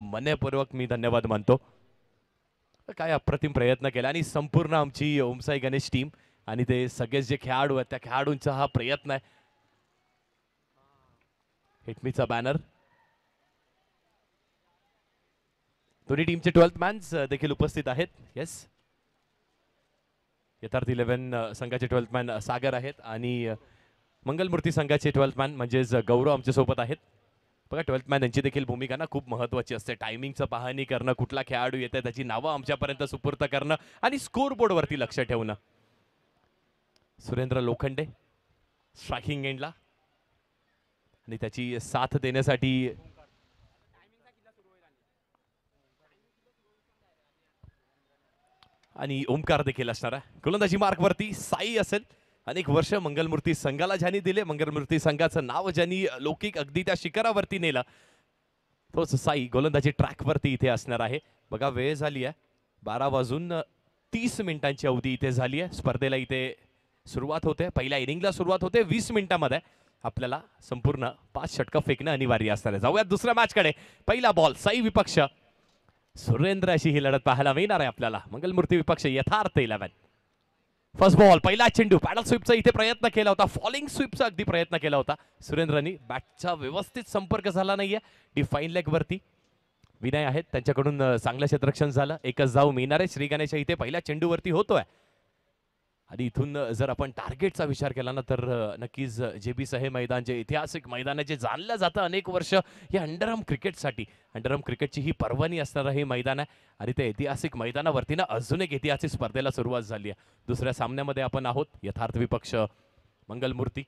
मनपूर्वक मी धन्यवाद मानतो. काय अप्रतिम प्रयत्न केला आणि संपूर्ण आमची ओमसाई गणेश टीम आणि ते सगळे जे खेळाडू आहेत त्या खेळाडूंचा हा प्रयत्न आहे. हिटमीचा बॅनर. दोन्ही टीमचे 12th मॅन्स देखील उपस्थित आहेत. येस, यथार्थ 11 संघाचे 12th मॅन सागर आहेत आणि मंगलमूर्ती संघाचे 12th मॅन म्हणजेच गौरव आमच्या सोबत आहेत. बघा 12th मॅन यांची देखील भूमिका ना खूप महत्त्वाची असते. टायमिंगचं पाहणी करणं, कुठला खेळाडू येते त्याची नावं आमच्यापर्यंत सुपूर्द करणं आणि स्कोर बोर्डवरती लक्ष ठेवणं. सुरेंद्र लोखंडे स्ट्रायकिंग एंडला आणि त्याची साथ देण्यासाठी आणि ओमकार देखील असणार आहे. गोलंदाजी मार्कवरती साई असेल. अनेक वर्ष मंगलमूर्ती संघाला ज्यांनी दिले, मंगलमूर्ती संघाचं नाव ज्यांनी लौकिक अगदी त्या शिखरावरती नेलं, तोच साई गोलंदाजी ट्रॅकवरती इथे असणार आहे. बघा वेळ झाली आहे 12:30 अवधी इथे झाली आहे. स्पर्धेला इथे सुरुवात होते. पहिल्या इनिंगला सुरुवात होते. 20 मिनिटांमध्ये आपल्याला संपूर्ण 5 षटकं फेकणं अनिवार्य असणार आहे. जाऊयात दुसऱ्या मॅचकडे. पहिला बॉल साई विपक्ष सुरेंद्र अशी ही लढत पाहायला मिळणार आहे आपल्याला. मंगलमूर्ती विपक्ष यथार्थ 11. फर्स्ट बॉल पहिला चेंडू. पॅडल स्वीपचा इथे प्रयत्न केला होता. फॉलिंग स्वीपचा अगदी प्रयत्न केला होता सुरेंद्रनी. बॅटचा व्यवस्थित संपर्क झाला नाहीये. डिफाईन लेग वरती विनय आहेत त्यांच्याकडून चांगलं क्षेत्ररक्षण झालं. एकच धाव मिळणार आहे. श्री गणेश इथे पहिल्या चेंडूवरती होतोय आणि इथून जर आपण टार्गेटचा विचार केला ना तर नक्कीच जेबीस हे मैदान जे ऐतिहासिक मैदान जे जाणलं जातं अनेक वर्ष या अंडरआर्म क्रिकेटसाठी. अंडरआर्म क्रिकेटची ही पर्वणी असणारं हे मैदान आहे आणि ते ऐतिहासिक मैदानावरती ना अजून एक ऐतिहासिक स्पर्धेला सुरुवात झाली आहे. दुसऱ्या सामन्यामध्ये आपण आहोत. यथार्थ विपक्ष मंगलमूर्ती,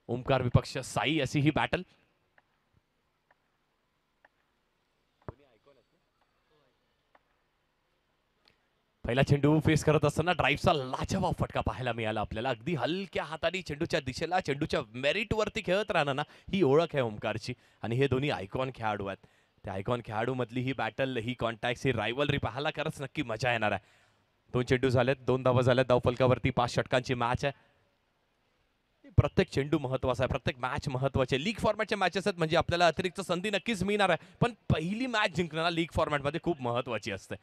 ओमकार विपक्ष साई अशी ही बॅटल. पहिला चेंडू फेस करत असताना ड्राईव्हचा लाजवाब फटका पाहायला मिळाला आपल्याला. अगदी हलक्या हाताने चेंडूच्या दिशेला, चेंडूच्या मेरिट वरती खेळत राहणं ना ही ओळख आहे ओमकारची. आणि हे दोन्ही आयकॉन खेळाडू आहेत. त्या आयकॉन खेळाडू मधली ही बॅटल, ही कॉन्टॅक्ट, ही रायव्हलरी पाहायला खरंच नक्की मजा येणार आहे. 2 चेंडू झालेत, 2 धावा झाल्यात धावफलकावरती. 5 षटकांची मॅच आहे. प्रत्येक चेंडू महत्वाचा आहे, प्रत्येक मॅच महत्वाची आहे. लीग फॉर्मॅटच्या मॅचेस आहेत म्हणजे आपल्याला अतिरिक्त संधी नक्कीच मिळणार आहे. पण पहिली मॅच जिंकणं लीग फॉर्मॅटमध्ये खूप महत्वाची असते.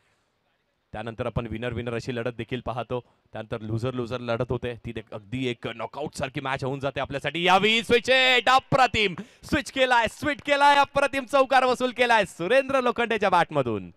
त्यानंतर आपण विनर अशी लढत देखील पाहतो. त्यानंतर लुझर लढत होते ती अगदी एक नॉकआउट सारखी मॅच होऊन जाते आपल्यासाठी. यावी स्विच अप्रतिम स्विच केलाय अप्रतिम चौकार वसूल केलाय सुरेंद्र लोखंडेच्या बॅटमधून.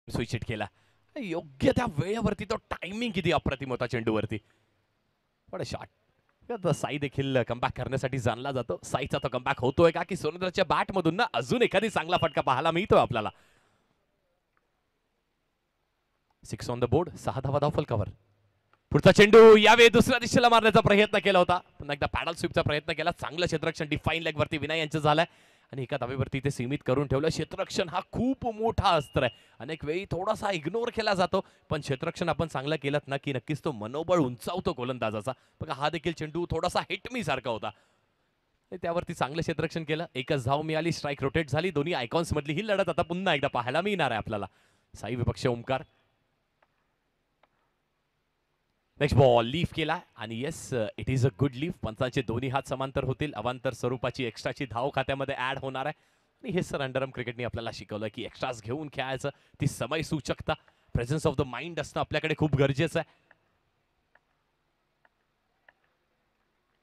स्विच हिट केला योग्य त्या वेळेवरती. तो टायमिंग किती अप्रतिम होता चेंडूवरती. पण शॉट साई देखील कमबॅक करण्यासाठी जाणला जातो. साईचा तो कमबॅक होतोय का की सुरेंद्रच्या बॅट मधून ना अजून एखादी चांगला फटका पाहायला मिळतोय आपल्याला. 6 ऑन द बोर्ड. 6 धावा धावफलकावर. पुढचा चेंडू यावेळी दुसऱ्या दिशेला मारण्याचा प्रयत्न केला होता. पुन्हा एकदा पॅडल स्वीपचा प्रयत्न केला. चांगलं क्षेत्ररक्षण डिफाईन लेग वरती विनय यांचं झालंय आणि एका धावेवरती ते सीमित करून ठेवलं. क्षेत्ररक्षण हा खूप मोठा अस्त्र आहे. अनेक वेळी थोडासा इग्नोर केला जातो पण क्षेत्ररक्षण आपण चांगलं केलं ना की नक्कीच तो मनोबळ उंचावतो गोलंदाजाचा. बघा हा देखील चेंडू थोडासा हिटमी सारखा होता. त्यावरती चांगलं क्षेत्ररक्षण केलं. एकच धाव मिळाली. स्ट्राईक रोटेट झाली. दोन्ही आयकॉन्स मधली ही लढत आता पुन्हा एकदा पाहायला मिळणार आहे आपल्याला. साई विपक्ष ओमकार. नेक्स्ट बॉल लीफ केला आणि yes it is a good leave. पंचांचे दोन्ही हात समांतर होतील. अवांतर स्वरूपाची एक्स्ट्राची धाव खात्यामध्ये ऍड होणार आहे. आणि हे सर अंडरआर्म क्रिकेटने आपल्याला शिकवलं की एक्स्ट्राज घेऊन खेळायचं. ती समय सूचकता, प्रेझेन्स ऑफ द माइंड असणं आपल्याकडे खूप गरजेचं आहे.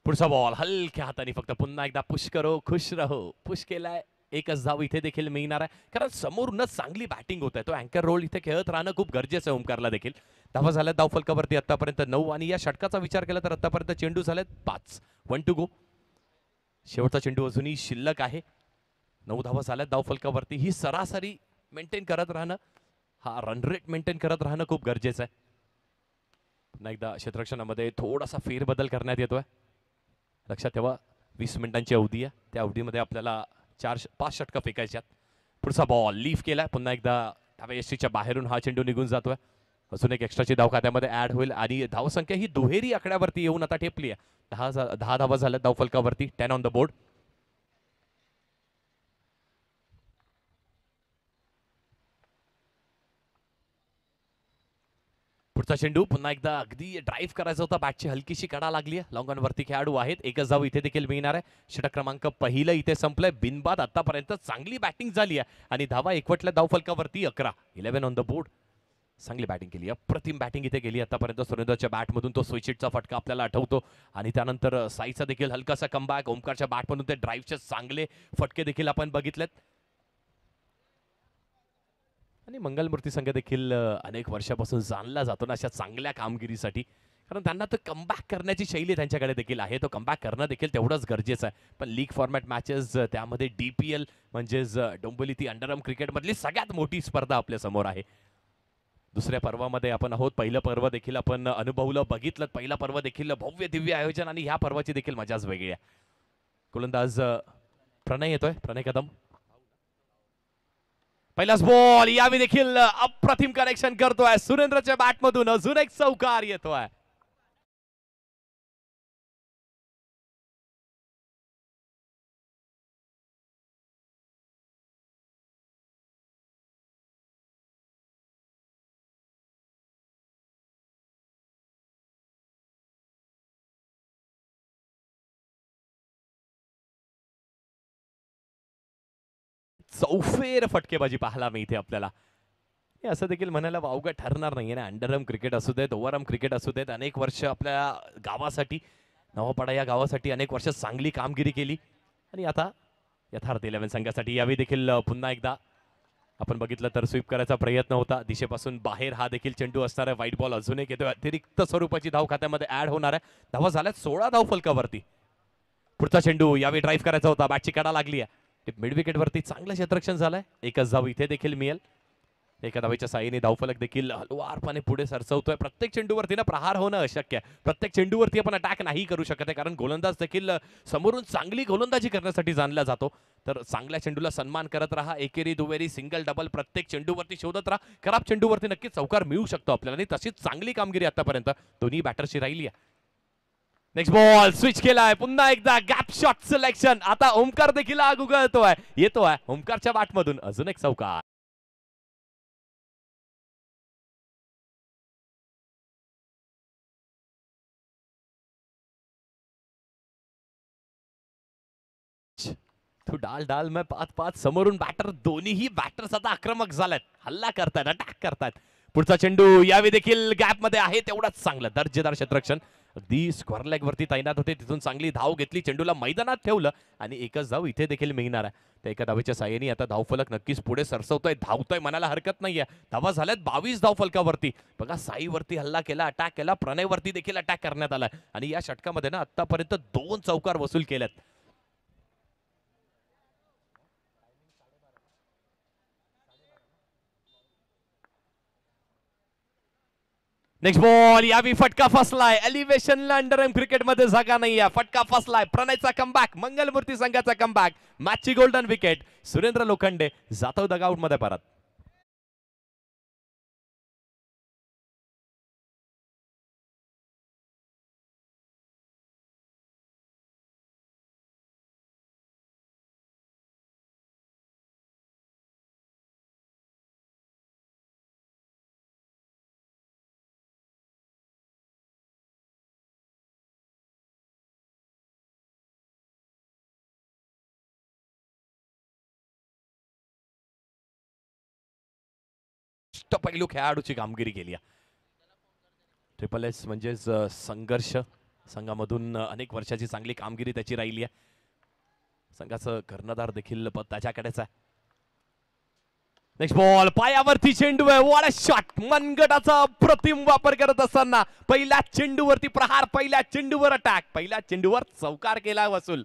पुढचा बॉल हलक्या हाताने फक्त पुन्हा एकदा पुश करो खुश रहो. पुश केलाय. एकच धाव इथे देखील मिळणार आहे कारण समोरूनच चांगली बॅटिंग होत आहे. तो अँकर रोल इथे खेळत राहणं खूप गरजेचं आहे ओमकारला देखील. धावा झाल्या धावफलकावरती आतापर्यंत 9 आणि या षटकाचा विचार केला तर आतापर्यंत चेंडू झालेत 5. 1 टू गो. शेवटचा चेंडू अजूनही शिल्लक आहे. 9 धावा झाल्यात धावफलकावरती. ही सरासरी मेंटेन करत राहणं, हा रन रेट मेंटेन करत राहणं खूप गरजेचं आहे. पुन्हा एकदा क्षेत्ररक्षणामध्ये थोडासा फेरबदल करण्यात येतोय. लक्षात ठेवा 20 मिनिटांची अवधी आहे. त्या अवधीमध्ये आपल्याला 4-5 षटकं फेकायच्यात. पुढचा बॉल लीफ केलाय. पुन्हा एकदा धावे यष्टीच्या बाहेरून हा चेंडू निघून जातोय. अजून एक एक्स्ट्राची धाव खात्यामध्ये ऍड होईल आणि धावसंख्या ही दुहेरी आकड्यावरती येऊन आता ठेपली आहे. 10 धावा झाल्या धावफलकावरती. 10 ऑन द बोर्ड. पुढचा चेंडू पुन्हा एकदा अगदी ड्राईव्ह करायचा होता, बॅटची हलकीशी कडा लागली आहे. लॉंग ऑन वरती खेळाडू आहेत, एकच धाव इथे देखील मिळणार आहे. षटक क्रमांक पहिलं इथे संपलंय. बिनबाद आतापर्यंत चांगली बॅटिंग झाली आहे आणि धावा एकवटल्या धावफलकावरती 11. 11 ऑन द बोर्ड. चांगली बॅटिंग केली, अप्रतिम बॅटिंग इथे गेली आतापर्यंत. सुरेंद्रच्या बॅटमधून तो स्विचिटचा फटका आपल्याला आठवतो आणि त्यानंतर साईचा देखील हलकासा कमबॅक. ओमकारच्या बॅटमधून ते ड्राईव्हचे चांगले फटके देखील आपण बघितलेत आणि मंगलमूर्ती संघ देखील अनेक वर्षापासून जाणला जातो ना अशा चांगल्या कामगिरीसाठी, कारण त्यांना तो कमबॅक करण्याची शैली त्यांच्याकडे देखील आहे. तो कमबॅक करणं देखील तेवढंच गरजेचं आहे. पण लीग फॉर्मॅट मॅचेस, त्यामध्ये DPL म्हणजेच डोंबिवली ती अंडरआर्म क्रिकेटमधली सगळ्यात मोठी स्पर्धा आपल्या समोर आहे. दुसऱ्या पर्वामध्ये आपण आहोत. पहिलं पर्व देखील आपण अनुभवलं, बघितलं. पहिला पर्व देखील भव्य दिव्य आयोजन आणि ह्या पर्वाची देखील मजाच वेगळी आहे. गोलंदाज प्रणय येतोय, प्रणय कदम. पहिलाच बॉल, यावी देखील अप्रतिम कनेक्शन करतोय सुरेंद्रच्या बॅटमधून. अजून एक चौकार येतोय. चौफेर फटकेबाजी पाहायला मिळते आपल्याला. हे असं देखील म्हणायला वावगं ठरणार नाहीये ना. अंडरआर्म क्रिकेट असू देत, ओव्हरआर्म क्रिकेट असू देत, अनेक वर्ष आपल्या गावासाठी, नवापाडा या गावासाठी अनेक वर्ष चांगली कामगिरी केली आणि आता यथार्थ 11 संघासाठी यावेळी देखील पुन्हा एकदा आपण बघितलं तर स्वीप करायचा प्रयत्न होता. दिशेपासून बाहेर हा देखील चेंडू असणार आहे. व्हाईट बॉल अजून एक येतोय. अतिरिक्त स्वरूपाची धाव खात्यामध्ये ऍड होणार आहे. धावा झाल्यात 16 धाव फलकावरती. पुढचा चेंडू यावेळी ड्राईव्ह करायचा होता, बॅटची कडा लागली आहे. मिड विकेट वरती चांगलं क्षेत्ररक्षण झालंय. एकच धाव इथे देखील मिळेल. एका धावेच्या साहाय्याने धावफलक देखील हलवारपणे पुढे सरसवतोय. प्रत्येक चेंडूवरती ना प्रहार होणं अशक्य आहे. प्रत्येक चेंडूवरती आपण अटॅक नाही करू शकत आहे, कारण गोलंदाज देखील समोरून चांगली गोलंदाजी करण्यासाठी जाणला जातो. तर चांगल्या चेंडूला सन्मान करत राहा. एकेरी दुहेरी सिंगल डबल प्रत्येक चेंडूवरती शोधत राहा. खराब चेंडूवरती नक्कीच चौकार मिळू शकतो आपल्याला आणि तशीच चांगली कामगिरी आतापर्यंत दोन्ही बॅटर्सची राहिली आहे. नेक्स्ट बॉल स्विच केलाय, पुन्हा एकदा गॅप शॉट सिलेक्शन. आता ओमकार देखील आग उगळतोय, येतोय ओमकारच्या बॅटमधून अजून एक चौकार. तू डाल डाल मैं पाच पाच. समोरून बॅटर, दोन्हीही बॅटर्स आता आक्रमक झालेत, हल्ला करतायत, अटॅक करतायत. पुढचा चेंडू यावेळी देखील गॅप मध्ये आहे, तेवढाच चांगलं दर्जेदार क्षेत्ररक्षण. अगदी स्क्वेअर लेग वरती तैनात होते, तिथून चांगली धाव घेतली, चेंडूला मैदानात ठेवलं आणि एकच धाव इथे देखील मिळणार आहे. त्या एका धावेच्या साहाय्याने आता धावफलक नक्कीच पुढे सरसवतोय, धावतोय म्हणायला हरकत नाहीये. धावा झाल्यात 22 धावफलकावरती. बघा, साईवरती हल्ला केला, अटॅक केला, प्रणयवरती देखील अटॅक करण्यात आला आणि या षटकामध्ये ना आतापर्यंत 2 चौकार वसूल केल्यात. नेक्स्ट बॉल, यावी फटका फसलाय. एलिव्हेशनला अंडरआर्म क्रिकेटमध्ये जागा नाहीये. फटका फसलाय. प्रणयचा कमबॅक, मंगलमूर्ती संघाचा कमबॅक, मॅचची गोल्डन विकेट. सुरेंद्र लोखंडे जातो डगआउट मध्ये परत. पैलू खेळाडूची कामगिरी केली. ट्रिपल एस म्हणजेच संघर्ष संघामधून अनेक वर्षाची चांगली कामगिरी त्याची राहिली आहे. संघाचं कर्णधार देखील पद त्याच्याकडेच आहे. नेक्स्ट बॉल, पायावरती चेंडू आहे. What a shot. मनगटाचा अप्रतिम वापर करत असताना पहिल्या चेंडूवरती प्रहार, पहिल्या चेंडूवर अटॅक, पहिल्या चेंडूवर चौकार केला वसूल.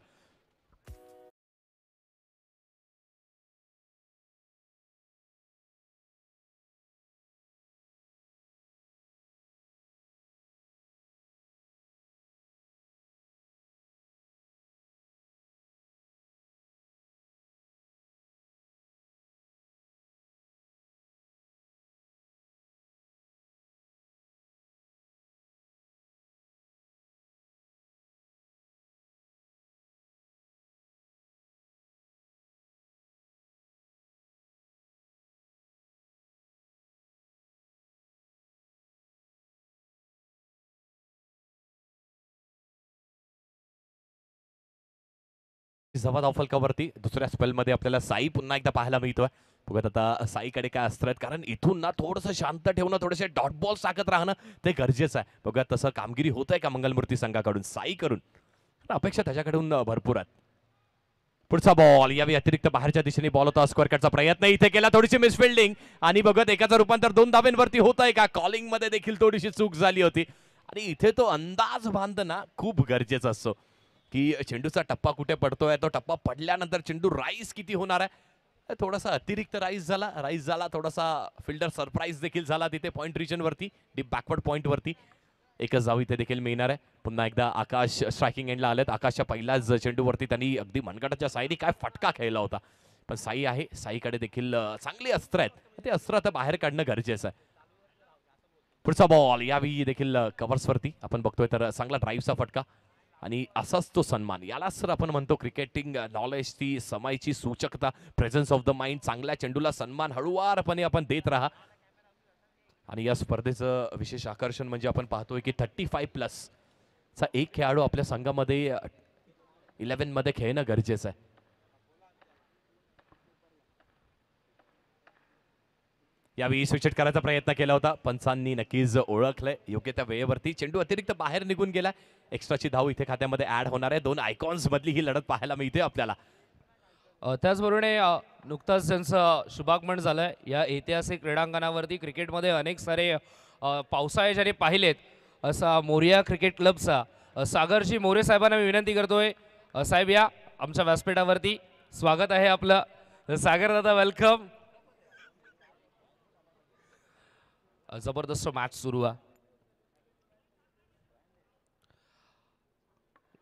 जवा धावफलकावरती दुसऱ्या स्पेलमध्ये आपल्याला साई पुन्हा एकदा पाहायला मिळतोय. बघत आता साईकडे काय असतं, कारण इथून ना थोडंसं शांत ठेवणं, थोडेसे डॉट बॉल टाकत राहणं ते गरजेचं आहे. बघा तसं कामगिरी होत आहे का मंगलमूर्ती संघाकडून, साई करून अपेक्षा त्याच्याकडून भरपूर आहेत. पुढचा बॉल यावेळी अतिरिक्त बाहेरच्या दिशेने बॉल होता. स्क्वेअर कटचा प्रयत्न इथे केला, थोडीशी मिसफिल्डिंग आणि बघत एकाचं रूपांतर 2 धाब्यांवरती होत आहे का. कॉलिंग मध्ये देखील थोडीशी चूक झाली होती आणि इथे तो अंदाज बांधणं खूप गरजेचा असतो की चेंडूचा टप्पा कुठे पडतोय, तो टप्पा पडल्यानंतर चेंडू राईस किती होणार आहे. थोडासा अतिरिक्त राईस झाला थोडासा फिल्डर सरप्राईज देखील झाला तिथे पॉईंट रिजन वरती, डीप बॅकवर्ड पॉईंट वरती. एकच धाव इथे देखील मिळणार आहे. पुन्हा एकदा आकाश स्ट्रायकिंग एंडला आलेत. आकाशच्या पहिल्याच चेंडूवरती त्यांनी अगदी मनगटाच्या साईने काय फटका खेळला होता, पण साई आहे, साईकडे देखील चांगली अस्त्र आहेत, ते अस्त्र आता बाहेर काढणं गरजेचं आहे. पुढचा बॉल यावेळी देखील कव्हर्स वरती आपण बघतोय तर चांगला ड्राईव्हचा फटका आणि असाच तो सन्मान, यालाच सर आपण म्हणतो क्रिकेटिंग नॉलेज, ती समाईची सूचकता, प्रेझेन्स ऑफ द माइंड. चांगल्या चेंडूला सन्मान हळूवारपणे आपण देत राहा. आणि या स्पर्धेचं विशेष आकर्षण म्हणजे आपण पाहतोय की 35+ चा एक खेळाडू आपल्या संघामध्ये 11 मध्ये खेळणं गरजेचं आहे. यावेळी स्विच करायचा प्रयत्न केला होता, पंचांनी नक्कीच ओळखलंय योग्य त्या वेळेवरती. चेंडू अतिरिक्त बाहेर निघून गेला. एक्स्ट्राची धाव इथे खात्यामध्ये ऍड होणार आहे. 2 आयकॉन्स मधली ही लढत पाहायला मिळते आपल्याला. त्याचबरोबर नुकताच त्यांचं शुभागमन झालंय या ऐतिहासिक क्रीडांगणावरती. क्रिकेटमध्ये अनेक सारे पावसाळे ज्याने पाहिलेत असा मोरिया क्रिकेट क्लबचा सागरजी मोरे साहेबांना मी विनंती करतोय. साहेब या आमच्या व्यासपीठावरती, स्वागत आहे आपलं. सागर दादा वेलकम. जबरदस्त मॅच सुरू आहे.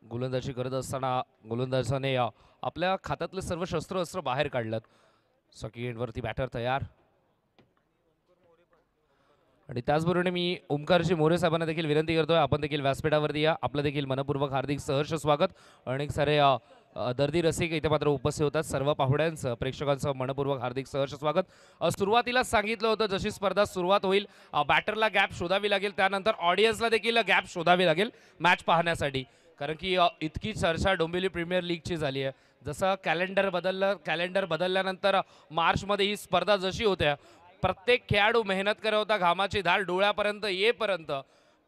गोलंदाजी करत असताना गोलंदाजाने आपल्या खात्यातले सर्व शस्त्र बाहेर काढलं. सकी एंडवरती बॅटर तयार आणि त्याचबरोबर मी ओमकारजी मोरे साहेबांना देखील विनंती करतोय आपण देखील व्यासपीठावरती या. आपलं देखील मनपूर्वक हार्दिक सहर्ष स्वागत. अनेक सारे दर्दी रसिक इथे मात्र उपस्थित होतात. सर्व पाहुण्यांचं प्रेक्षकांचं मनपूर्वक हार्दिक सहर्ष स्वागत. सुरुवातीला सांगितलं होतं जशी स्पर्धा सुरुवात होईल बॅटरला गॅप शोधावी लागेल, त्यानंतर ऑडियन्सला देखील गॅप शोधावी लागेल मॅच पाहण्यासाठी, कारण की इतकी चर्चा डोंबिवली प्रीमियर लीगची झाली आहे. जसं कॅलेंडर बदलल्यानंतर मार्चमध्ये ही स्पर्धा जशी होत्या, प्रत्येक खेळाडू मेहनत करत होता, घामाची धार डोळ्यापर्यंत येईपर्यंत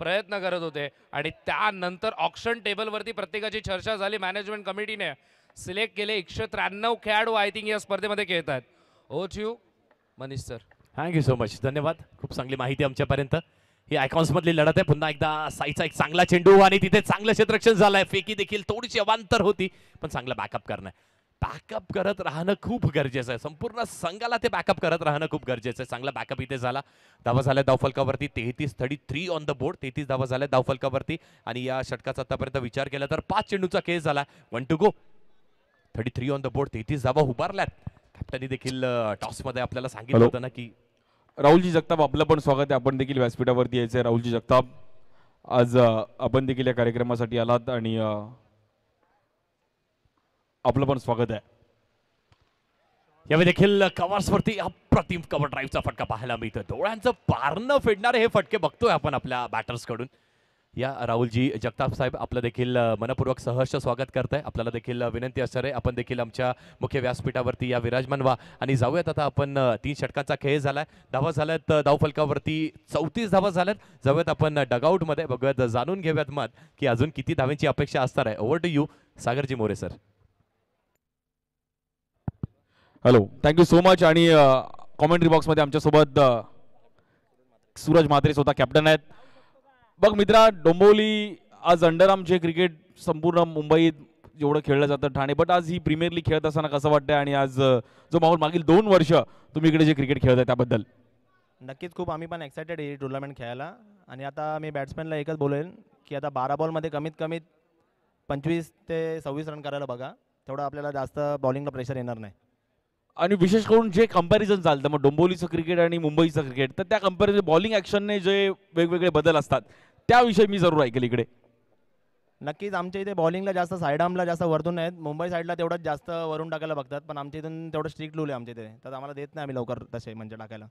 प्रयत्न करत होते आणि त्यानंतर ऑक्शन टेबलवरती प्रत्येकाची चर्चा झाली. मॅनेजमेंट कमिटीने सिलेक्ट केले 193 खेळाडू आय थिंक या स्पर्धेमध्ये खेळत आहेत. Oh you Manish sir. Thank you so much, धन्यवाद. खूप चांगली माहिती आमच्यापर्यंत. ही आयकॉन्स मधली लढत आहे. पुन्हा एकदा साईचा एक चांगला चेंडू आणि तिथे चांगलं क्षेत्ररक्षण झालंय. फेकी देखील थोडीशी अवांतर होती, पण चांगलं बॅकअप करणं, बॅकअप करत राहणं खूप गरजेचं आहे. संपूर्ण संघाला ते बॅकअप करत राहणं खूप गरजेचं आहे. चांगला बॅकअप इथे झाला. धावा झाल्या धावफलकावरती 33 ऑन द बोर्ड. 33 धावा झाल्या धावफलकावरती आणि या षटकाचा आतापर्यंत विचार केला तर 5 चेंडूचा केस झाला. 1 to go. 33 on the board, 33 धावा उभारल्यात. कॅप्टननी देखील टॉस मध्ये आपल्याला सांगितलं होतं ना की राहुलजी जगताप आपलं पण स्वागत आहे. आपण देखील व्यासपीठावरती यायचं आहे. राहुलजी जगताप, आज आपण देखील या कार्यक्रमासाठी आलात आणि आपलं पण स्वागत आहे. यावेळी देखील कव्हर्सवरती अप्रतिम कव्हर ड्राईव्हचा फटका पाहायला मिळतो. डोळ्यांचं पारणं फेडणारे हे फटके बघतोय आपण आपल्या बॅटर्स कडून. या राहुलजी जगताप साहेब आपलं देखील मनपूर्वक सहर्ष स्वागत करताय. आपल्याला देखील विनंती असणार आहे आपण देखील आमच्या मुख्य व्यासपीठावरती या विराजमान व्हा आणि जाऊयात. आता आपण 3 षटकांचा खेळ झालाय. धावा झाल्यात धावफलकावरती 34 धावा झाल्यात. जाऊयात आपण डगआउट मध्ये, बघूयात जाणून घेऊयात मत की अजून किती धाव्यांची अपेक्षा असणार आहे. Over to you Sagarji More sir. Hello, thank you so much. आणि कॉमेंट्री बॉक्समध्ये आमच्यासोबत सूरज म्हात्रे स्वतः कॅप्टन आहेत. बघ मित्रा, डोंबिवली आज अंडरआर्मचे क्रिकेट संपूर्ण मुंबईत जेवढं खेळलं जातं ठाणे, बट आज ही प्रीमियर लीग खेळत असताना कसं वाटतंय आणि आज जो माहोल मागील 2 वर्ष तुम्ही इकडे जे क्रिकेट खेळत आहे त्याबद्दल? नक्कीच खूप आम्ही पण एक्सायटेड आहे टुर्नामेंट खेळायला. आणि आता मी बॅट्समॅनला एकच बोलेन की आता 12 बॉलमध्ये कमीत कमी 25 ते 26 रन करायला बघा, तेवढं आपल्याला जास्त बॉलिंगला प्रेशर येणार नाही. आणि विशेष करून जे कंपॅरिझन चालतं मग डोंबिवलीचं क्रिकेट आणि मुंबईचं क्रिकेट, तर त्या कंपॅरिझन बॉलिंग ॲक्शनने जे वेगवेगळे बदल असतात त्याविषयी मी जरूर ऐकेल इकडे. नक्कीच आमच्या इथे बॉलिंगला जास्त साईड आर्मला जास्त वरतून नाहीत. मुंबई साईडला तेवढंच जास्त वरून टाकायला बघतात, पण आमच्या इथून तेवढं स्ट्रिक्ट रूल आहे आमच्या इथे, तर आम्हाला देत नाही आम्ही लवकर तसे म्हणजे टाकायला.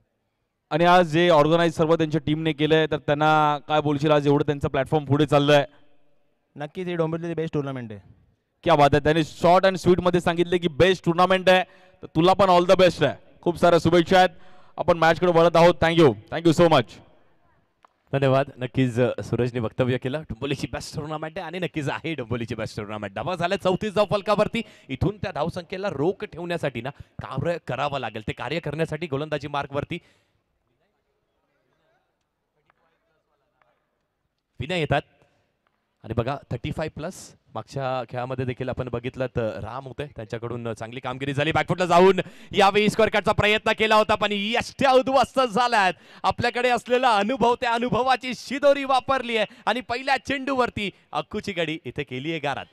आणि आज जे ऑर्गनाईज सर्व त्यांच्या टीमने केलंय, तर त्यांना काय बोलशील आज एवढं त्यांचं प्लॅटफॉर्म पुढे चाललंय? नक्कीच ही डोंबिवलीची बेस्ट टुर्नामेंट आहे. क्या बात आहे. त्याने शॉर्ट अँड स्वीट मध्ये सांगितले की बेस्ट टुर्नामेंट आहे, तर तुला पण ऑल द बेस्ट आहे. खूप साऱ्या शुभेच्छा आहेत. आपण मॅचकडे वळत आहोत. Thank you so much. धन्यवाद. नक्कीच सूरजने वक्तव्य केलं. डोंबिवलीची बेस्ट टुर्नामेंट आहे आणि नक्कीच आहे डोंबिवलीची बेस्ट टुर्नामेंट. धावा झाल्या 34 धाव फलकावरती. इथून त्या धावसंख्येला रोख ठेवण्यासाठी ना कार्य करावं लागेल. ते कार्य करण्यासाठी गोलंदाजी मार्कवरती विनय येतात. आणि बघा 35+ मागच्या खेळामध्ये देखील आपण बघितलं तर राम होते, त्यांच्याकडून चांगली कामगिरी झाली. बॅकफुटला जाऊन यावेळी स्कोअर कटचा प्रयत्न केला होता पण यष्ट्या उद्ध्वस्त झाल्यात. आपल्याकडे असलेला अनुभव, त्या अनुभवाची शिदोरी वापरली आहे आणि पहिल्या चेंडूवरती अक्कूची गडी इथे केली आहे गारात.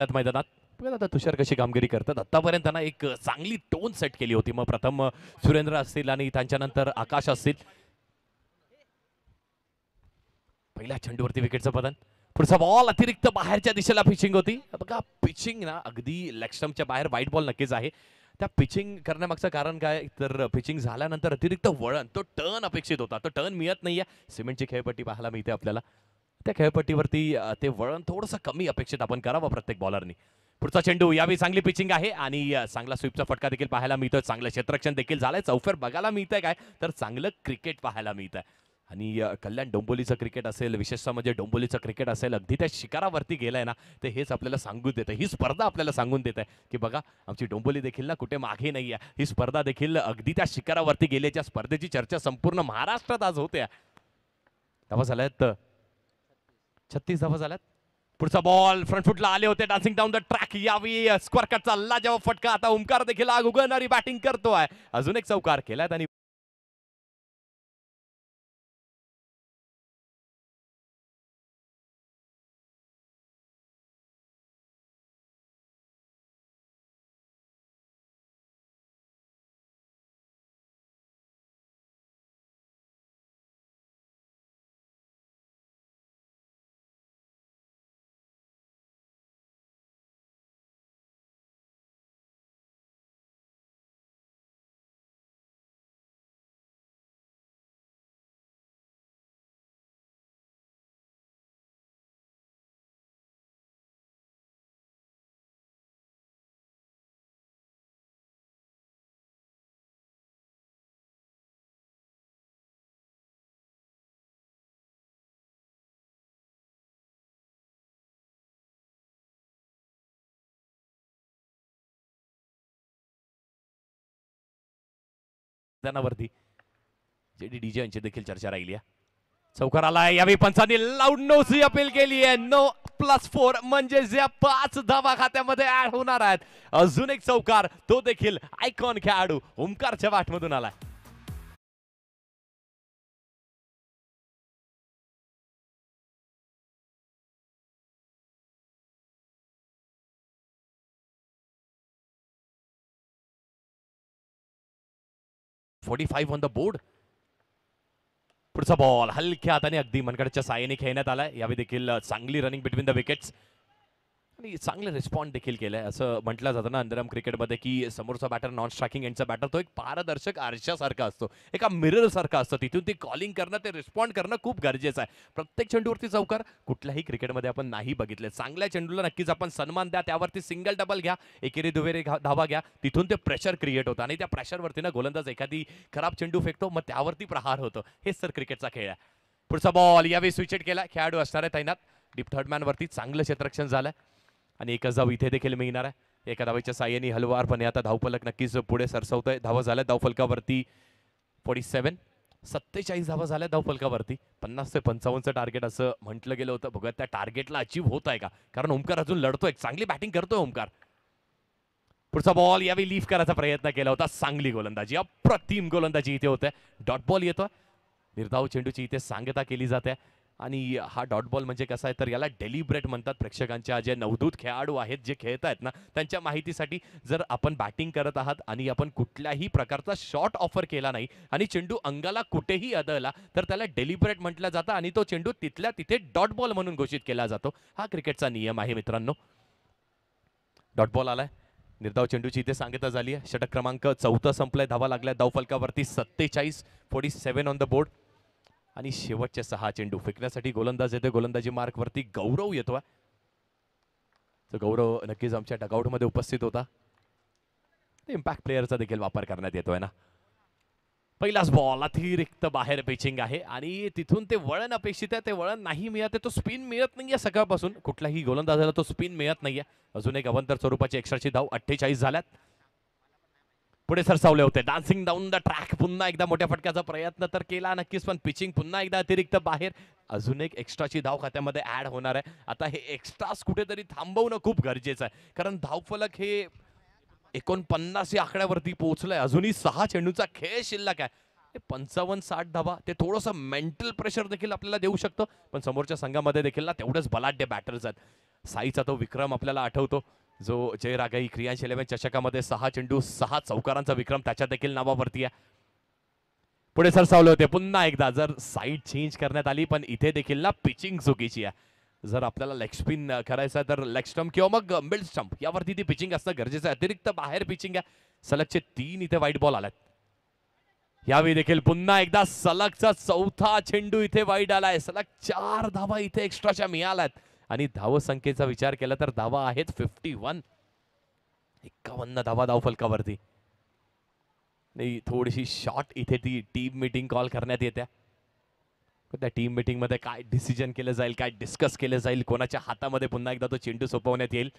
मैदानात बघा आता तुषार कशी कामगिरी करतात. आतापर्यंत त्यांना एक चांगली टोन सेट केली होती. मग प्रथम सुरेंद्र असतील आणि त्यांच्यानंतर आकाश असतील. पहिल्या चेंडूवरती विकेटचं पतन. पुढचा बॉल अतिरिक्त बाहेरच्या दिशेला पिचिंग होती. बघा पिचिंग ना अगदी लेग स्टंपच्या बाहेर वाईट बॉल नक्कीच आहे. त्या पिचिंग करण्यामागचं कारण काय तर पिचिंग झाल्यानंतर अतिरिक्त वळण, तो टर्न अपेक्षित होता, तो टर्न मिळत नाहीये. सिमेंटची खेळपट्टी पाहायला मिळते आपल्याला. त्या खेळपट्टीवरती ते वळण थोडंसं कमी अपेक्षित आपण करावं प्रत्येक बॉलरनी. पुढचा चेंडू यावेळी चांगली पिचिंग आहे आणि चांगला स्वीपचा फटका देखील पाहायला मिळतोय. चांगलं क्षेत्ररक्षण देखील झालंय. चौफेर बघायला मिळतंय काय तर चांगलं क्रिकेट पाहायला मिळतंय. आणि कल्याण डोंबिवलीचं क्रिकेट असेल, विशेषतः म्हणजे डोंबिवलीचं क्रिकेट असेल, अगदी त्या शिखरावरती गेलाय ना, ते हेच आपल्याला सांगून देतं. ही स्पर्धा आपल्याला सांगून देत आहे की बघा आमची डोंबिवली देखील ना कुठे मागे नाही आहे. ही स्पर्धा देखील अगदी त्या शिखरावरती गेल्याच्या स्पर्धेची चर्चा संपूर्ण महाराष्ट्रात आज होते. धावा झाल्यात 36 धावा झाल्यात. पुढचा बॉल फ्रंट फुटला आले होते डान्सिंग डाऊन द ट्रॅक. यावी स्क्वेअर कटचा लाजवाब फटका. आता ओमकार देखील आग उगवणारी बॅटिंग करतोय. अजून एक चौकार केलाय आणि मैदानावरती जेडी डीजे यांची देखील चर्चा राहिली आहे. चौकार आलाय. यावेळी पंचांनी लाऊड नोची अपील केली आहे. 9+4 म्हणजे ज्या 5 धावा खात्यामध्ये ऍड होणार आहेत. अजून एक चौकार, तो देखील आयकॉन खेळाडू ओमकारच्या बॅटमधून आलाय. .45 ऑन द बोर्ड. पुढचा बॉल हलक्या हाताने अगदी मनगडच्या साहाय्याने खेळण्यात आलाय. यावेळी देखील चांगली रनिंग बिटवीन द विकेट्स आणि चांगले रिस्पॉन्ड देखील केलंय. असं म्हटलं जातं ना अंतरम क्रिकेटमध्ये की समोरचा बॅटर नॉन स्ट्रायकिंग एंडचा बॅटर तो एक पारदर्शक आरशासारखा असतो, एका मिरर सारखा असतो. तिथून ते कॉलिंग करणं, ते रिस्पॉन्ड करणं खूप गरजेचं आहे. प्रत्येक चेंडूवरती चौकार कुठल्याही क्रिकेटमध्ये आपण नाही बघितले. चांगल्या चेंडूला नक्कीच आपण सन्मान द्या, त्यावरती सिंगल डबल घ्या, एकेरी दुहेरी धावा घ्या, तिथून ते प्रेशर क्रिएट होतं आणि त्या प्रेशरवरती ना गोलंदाज एखादी खराब चेंडू फेकतो, मग त्यावरती प्रहार होतो. हेच तर क्रिकेटचा खेळ आहे. पुढचा बॉल यावेळी स्विचेट केला. खेळाडू असणार आहे तैनात डीप थर्डमॅन वरती. चांगलं क्षेत्ररक्षण झालंय आणि एकच धाव इथे देखील मिळणार आहे. एका धावेच्या साह्याने हलवारपणे आता धावफलक नक्कीच पुढे सरसवतोय. धावा झाल्या धावफलकावरती 47. 47 धावा झाल्या धावफलकावरती. 50 ते 55चं टार्गेट असं म्हटलं गेलं होतं. बघा त्या टार्गेटला अचीव्ह होत आहे का, कारण ओमकार अजून लढतोय, चांगली बॅटिंग करतोय ओमकार. पुढचा बॉल यावेळी लीफ करायचा प्रयत्न केला होता. चांगली गोलंदाजी, अप्रतिम गोलंदाजी इथे होते. डॉट बॉल येतोय. निर्धाव चेंडूची इथे सांगता केली जाते आणि हा डॉट बॉल म्हणजे कसा आहे तर याला डेलिब्रेट म्हणतात. प्रेक्षकांच्या जे नवदूत खेळाडू आहेत जे खेळत आहेत ना त्यांच्या माहितीसाठी, जर आपण बॅटिंग करत आहात आणि आपण कुठल्याही प्रकारचा शॉट ऑफर केला नाही आणि चेंडू अंगाला कुठेही आदळला तर त्याला डेलिब्रेट म्हटलं जातं आणि तो चेंडू तिथल्या तिथे डॉट बॉल म्हणून घोषित केला जातो. हा क्रिकेटचा नियम आहे मित्रांनो. डॉट बॉल आलाय. निर्धाव चेंडूची इथे सांगता झाली आहे. षटक क्रमांक 14 संपलाय. धावा लागल्या धाव फलकावरती 47 ऑन द बोर्ड. आणि शेवटचे 6 चेंडू फेकण्यासाठी गोलंदाज येते. गोलंदाजी मार्क वरती गौरव येतोय. तर गौरव नक्कीच आमच्या डगआउट मध्ये उपस्थित होता. इम्पॅक्ट प्लेअरचा देखील वापर करण्यात येतोय ना. पहिलाच बॉल अतिरिक्त बाहेर पिचिंग आहे आणि तिथून ते वळण अपेक्षित आहे. ते वळण नाही मिळत आहे. तो स्पिन मिळत नाहीये सकाळपासून. कुठल्याही गोलंदाजाला तो स्पिन मिळत नाहीये. अजून एक अवंतर स्वरूपाची एक्स्ट्राची धाव 48 झाल्यात. पुढे सरसावले होते. Dancing down the track. पुन्हा एकदा मोठ्या फटक्याचा प्रयत्न तर केला नक्कीच, पण पिचिंग पुन्हा एकदा अतिरिक्त बाहेर. अजून एक एक्स्ट्राची धाव खात्यामध्ये ऍड होणार आहे. आता हे एक्स्ट्रास कुठेतरी थांबवणं खूप गरजेचं आहे, कारण धावफलक हे 49 या आकड्यावरती पोहोचलंय. अजूनही 6 चेंडूचा खेळ शिल्लक आहे. 55-60 धावा ते थोडंसं मेंटल प्रेशर देखील आपल्याला देऊ शकतं, पण समोरच्या संघामध्ये देखील ना तेवढेच बलाढ्य बॅटर्स आहेत. साईचा तो विक्रम आपल्याला आठवतो, जो जयरागाई क्रियांश 11 चषकामध्ये 6 चेंडू 6 चौकारांचा विक्रम त्याच्या देखील नावावरती आहे. पुढे सरसावले होते. पुन्हा एकदा जर साईड चेंज करण्यात आली, पण इथे देखील ना पिचिंग चुकीची आहे. जर आपल्याला लेग स्पिन करायचा तर लेग स्टंप किंवा मग मिड स्टंप यावरती ती पिचिंग असणं गरजेचं आहे. अतिरिक्त बाहेर पिचिंग आहे. सलगचे 3 इथे वाईट बॉल आलात. यावेळी देखील पुन्हा एकदा सलगचा 4था चेंडू इथे वाईट आलाय. सलग 4 धावा इथे एक्स्ट्राच्या मिळाल्यात आणि धावसंख्येचा विचार केला तर धावा आहेत 51. 51 धावा धाव फलकावरती. नाही, थोडीशी शॉर्ट इथे ती टीम मीटिंग कॉल करण्यात येते. त्या टीम मीटिंग मध्ये काय डिसिजन केलं जाईल, काय डिस्कस केलं जाईल, कोणाच्या हातामध्ये पुन्हा एकदा तो चेंडू सोपवण्यात येईल.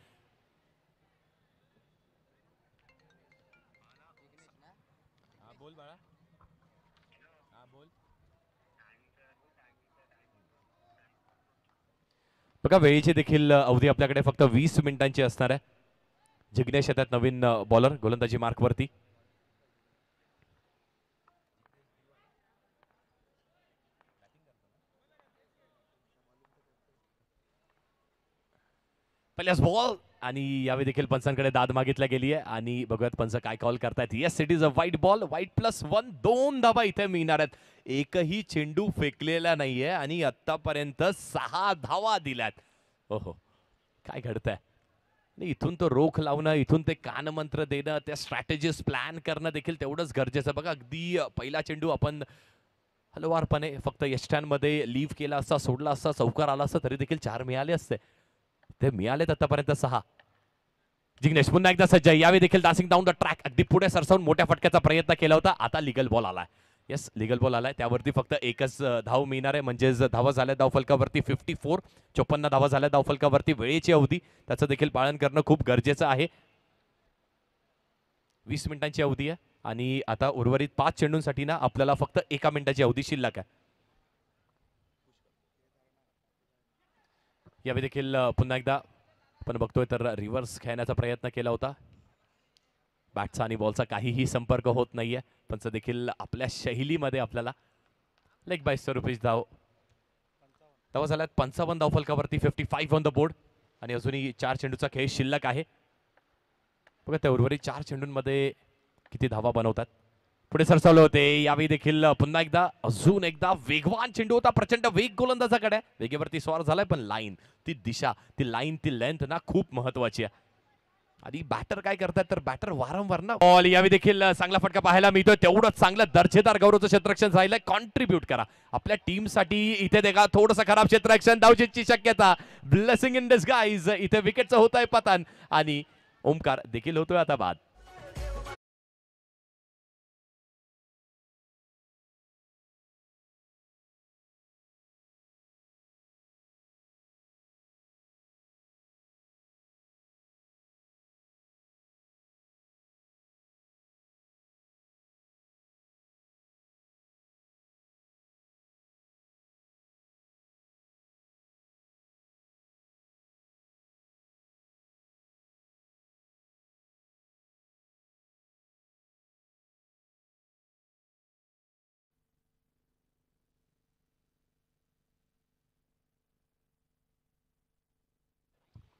बघा, वेळेची देखील अवधी आपल्याकडे फक्त 20 मिनिटांची असणार आहे. जिग्नेश येतात नवीन बॉलर गोलंदाजी मार्क वरती. पहिल्याच बॉल आणि यावेळी देखील पंचांकडे दाद मागितल्या गेली आहे आणि बघूयात पंच काय कॉल करतायत. Yes, it is a white ball. White +1. 2 धावा इथे मिळणार आहेत. एकही चेंडू फेकलेला नाहीये आणि आतापर्यंत 6 धावा दिल्यात. ओहो, काय घडतंय. इथून तो रोख लावणं, इथून ते कानमंत्र देणं, त्या स्ट्रॅटेजीज प्लॅन करणं देखील तेवढंच गरजेचं. बघा, अगदी पहिला चेंडू आपण हलवारपणे फक्त यष्ट्यांमध्ये लीव्ह केला असता, सोडला असता, चौकार आला असता तरी देखील 4 मिळाले असते. ते मिळालेत आतापर्यंत 6. जिग्नेश पुन्हा एकदा सज्ज. यावेळी देखील डान्सिंग डाऊन द ट्रॅक. अगदी पुढे सरसावून मोठ्या फटक्याचा प्रयत्न केला होता. आता लिगल बॉल आलाय. येस, लिगल बॉल आलाय. त्यावरती फक्त एकच धाव मिळणार आहे. म्हणजेच धावा झाल्या धाव फलकावरती 54. 54 धावा झाल्या धाव फलकावरती. वेळेची अवधी त्याचं देखील पालन करणं खूप गरजेचं आहे. 20 मिनिटांची अवधी आहे आणि आता उर्वरित 5 चेंडूंसाठी ना आपल्याला फक्त 1 मिनिटाची अवधी शिल्लक आहे. यावेळी देखील पुन्हा एकदा आपण बघतोय तर रिव्हर्स खेळण्याचा प्रयत्न केला होता. बॅटचा आणि बॉलचा काहीही संपर्क होत नाहीये. पंच देखील आपल्या शैलीमध्ये आपल्याला लेग बाय स्वरूपीच धाव झाल्यात. 55 धाव फलकावरती. 55 ऑन द बोर्ड आणि अजूनही 4 चेंडूचा खेळ शिल्लक आहे. बघा, त्या उर्वरित 4 चेंडूंमध्ये किती धावा बनवतात. पुढे सरसावले होते. यावेळी देखील पुन्हा एकदा अजून एकदा वेगवान चेंडू होता. प्रचंड वेग गोलंदाजाकडे. वेगेवरती स्वार झालाय, पण लाईन, ती दिशा, ती लाईन, ती लेंथ ना खूप महत्वाची आहे. आणि बॅटर काय करतात तर बॅटर वारंवार ना बॉल. यावेळी देखील चांगला फटका पाहायला मिळतोय. तेवढंच चांगलं दर्जेदार गौरवचं क्षेत्ररक्षण झालंय. कॉन्ट्रीब्यूट करा आपल्या टीमसाठी. इथे देखा थोडंसं खराब क्षेत्ररक्षण, धावचीची शक्यता. Blessing in disguise. इथे विकेटचं होत आहे पतन आणि ओमकार देखील होतोय आता बाद.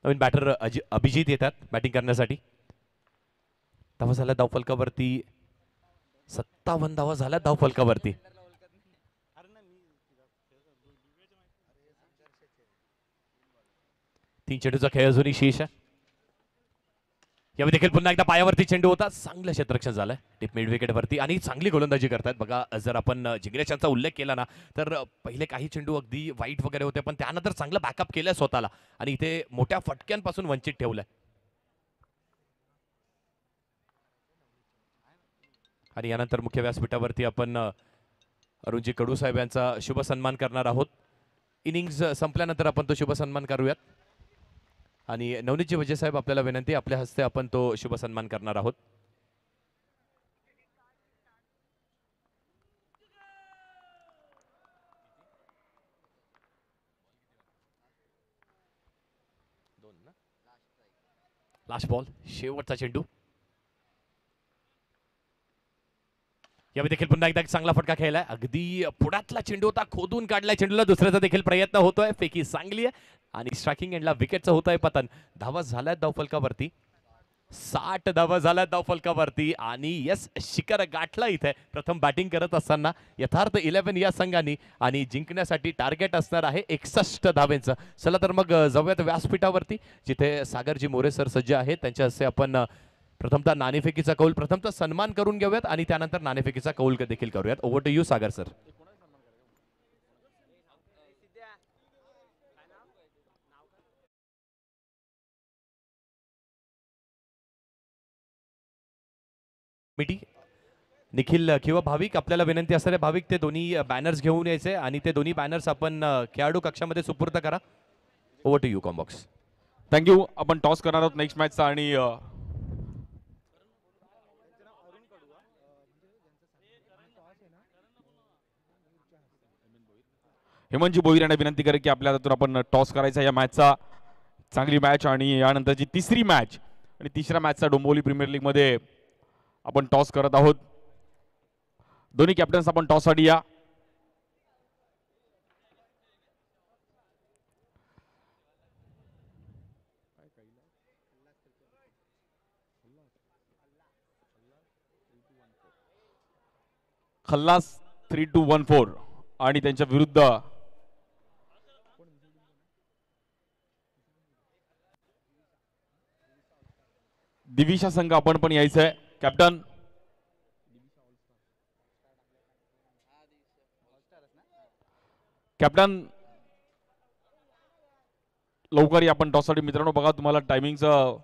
नवीन बॅटर अभिजित येतात बॅटिंग करण्यासाठी. धावा झाल्या धावफलकावरती 57 धावा झाल्या धावफलकावरती. तीन चेंडूचा खेळ अजूनही शेष आहे. यावेळी देखील पुन्हा एकदा पायावरती चेंडू होता. चांगलं क्षेत्ररक्षण झालंय टिप मिड विकेट वरती आणि चांगली गोलंदाजी करतात बघा. जर आपण जिग्नेशांचा उल्लेख केला ना तर पहिले काही चेंडू अगदी वाईट वगैरे होते पण त्यानंतर चांगलं बॅकअप केलंय स्वतःला आणि इथे मोठ्या फटक्यांपासून वंचित ठेवलंय. आणि यानंतर मुख्य व्यासपीठावरती आपण अरुणजी कडू साहेब यांचा शुभ सन्मान करणार आहोत. इनिंग्स संपल्यानंतर आपण तो शुभ सन्मान करूयात. आणि नवनीतजी वजे साहेब आपल्याला विनंती आपल्या हस्ते आपण तो शुभ सन्मान करणार आहोत. लास्ट बॉल शेवटचा चेंडू. यावेळी देखील पुन्हा एकदा चांगला फटका खेळलाय. अगदी पुढातला चेंडू होता खोदून काढलाय चेंडूला. दुसऱ्याचा देखील प्रयत्न होतोय. फेकी चांगली आहे आणि स्ट्रायकिंग एंडला विकेटचं होत आहे पतन. धावा झाल्यात धावफलकावरती 60 धावा झाल्यात धावफलकावरती आणि यस शिखर गाठला इथे प्रथम बॅटिंग करत असताना यथार्थ 11 या संघाने आणि जिंकण्यासाठी टार्गेट असणार आहे 61 धावेंचं. चला तर मग जाऊयात व्यासपीठावरती जिथे सागरजी मोरे सर सज्ज आहेत. त्यांच्या हस्ते आपण प्रथमतः नाणेफेकीचा कौल प्रथमतः सन्मान करून घेऊयात आणि त्यानंतर नाणेफेकीचा कौल देखील करूयात. Over to you Sagar sir. Nikhil किंवा भाविक आपल्याला विनंती असणारे भाविक ते दोन्ही बॅनर्स घेऊन यायचे आणि ते दोन्ही बॅनर्स आपण खेळाडू कक्षामध्ये सुपूर्द करा. Over to you combox. Thank you. आपण टॉस करणार आहोत नेक्स्ट मॅचचा आणि हेमंतजी भोईर यांना विनंती करेल की आपल्या हातून आपण टॉस करायचा या मॅचचा. चांगली मॅच आणि यानंतरची तिसरी मॅच आणि तिसऱ्या मॅचचा डोंबिवली प्रीमियर लीग मध्ये आपण टॉस करत आहोत. दोन्ही कॅप्टन्स आपण टॉस साठी या. खल्लास 3-2-1-4 आणि त्यांच्या विरुद्ध दिविशा संघ आपण पण यायचंय. कॅप्टन कॅप्टन लवकर या आपण टॉससाठी. मित्रांनो बघा तुम्हाला टायमिंगचं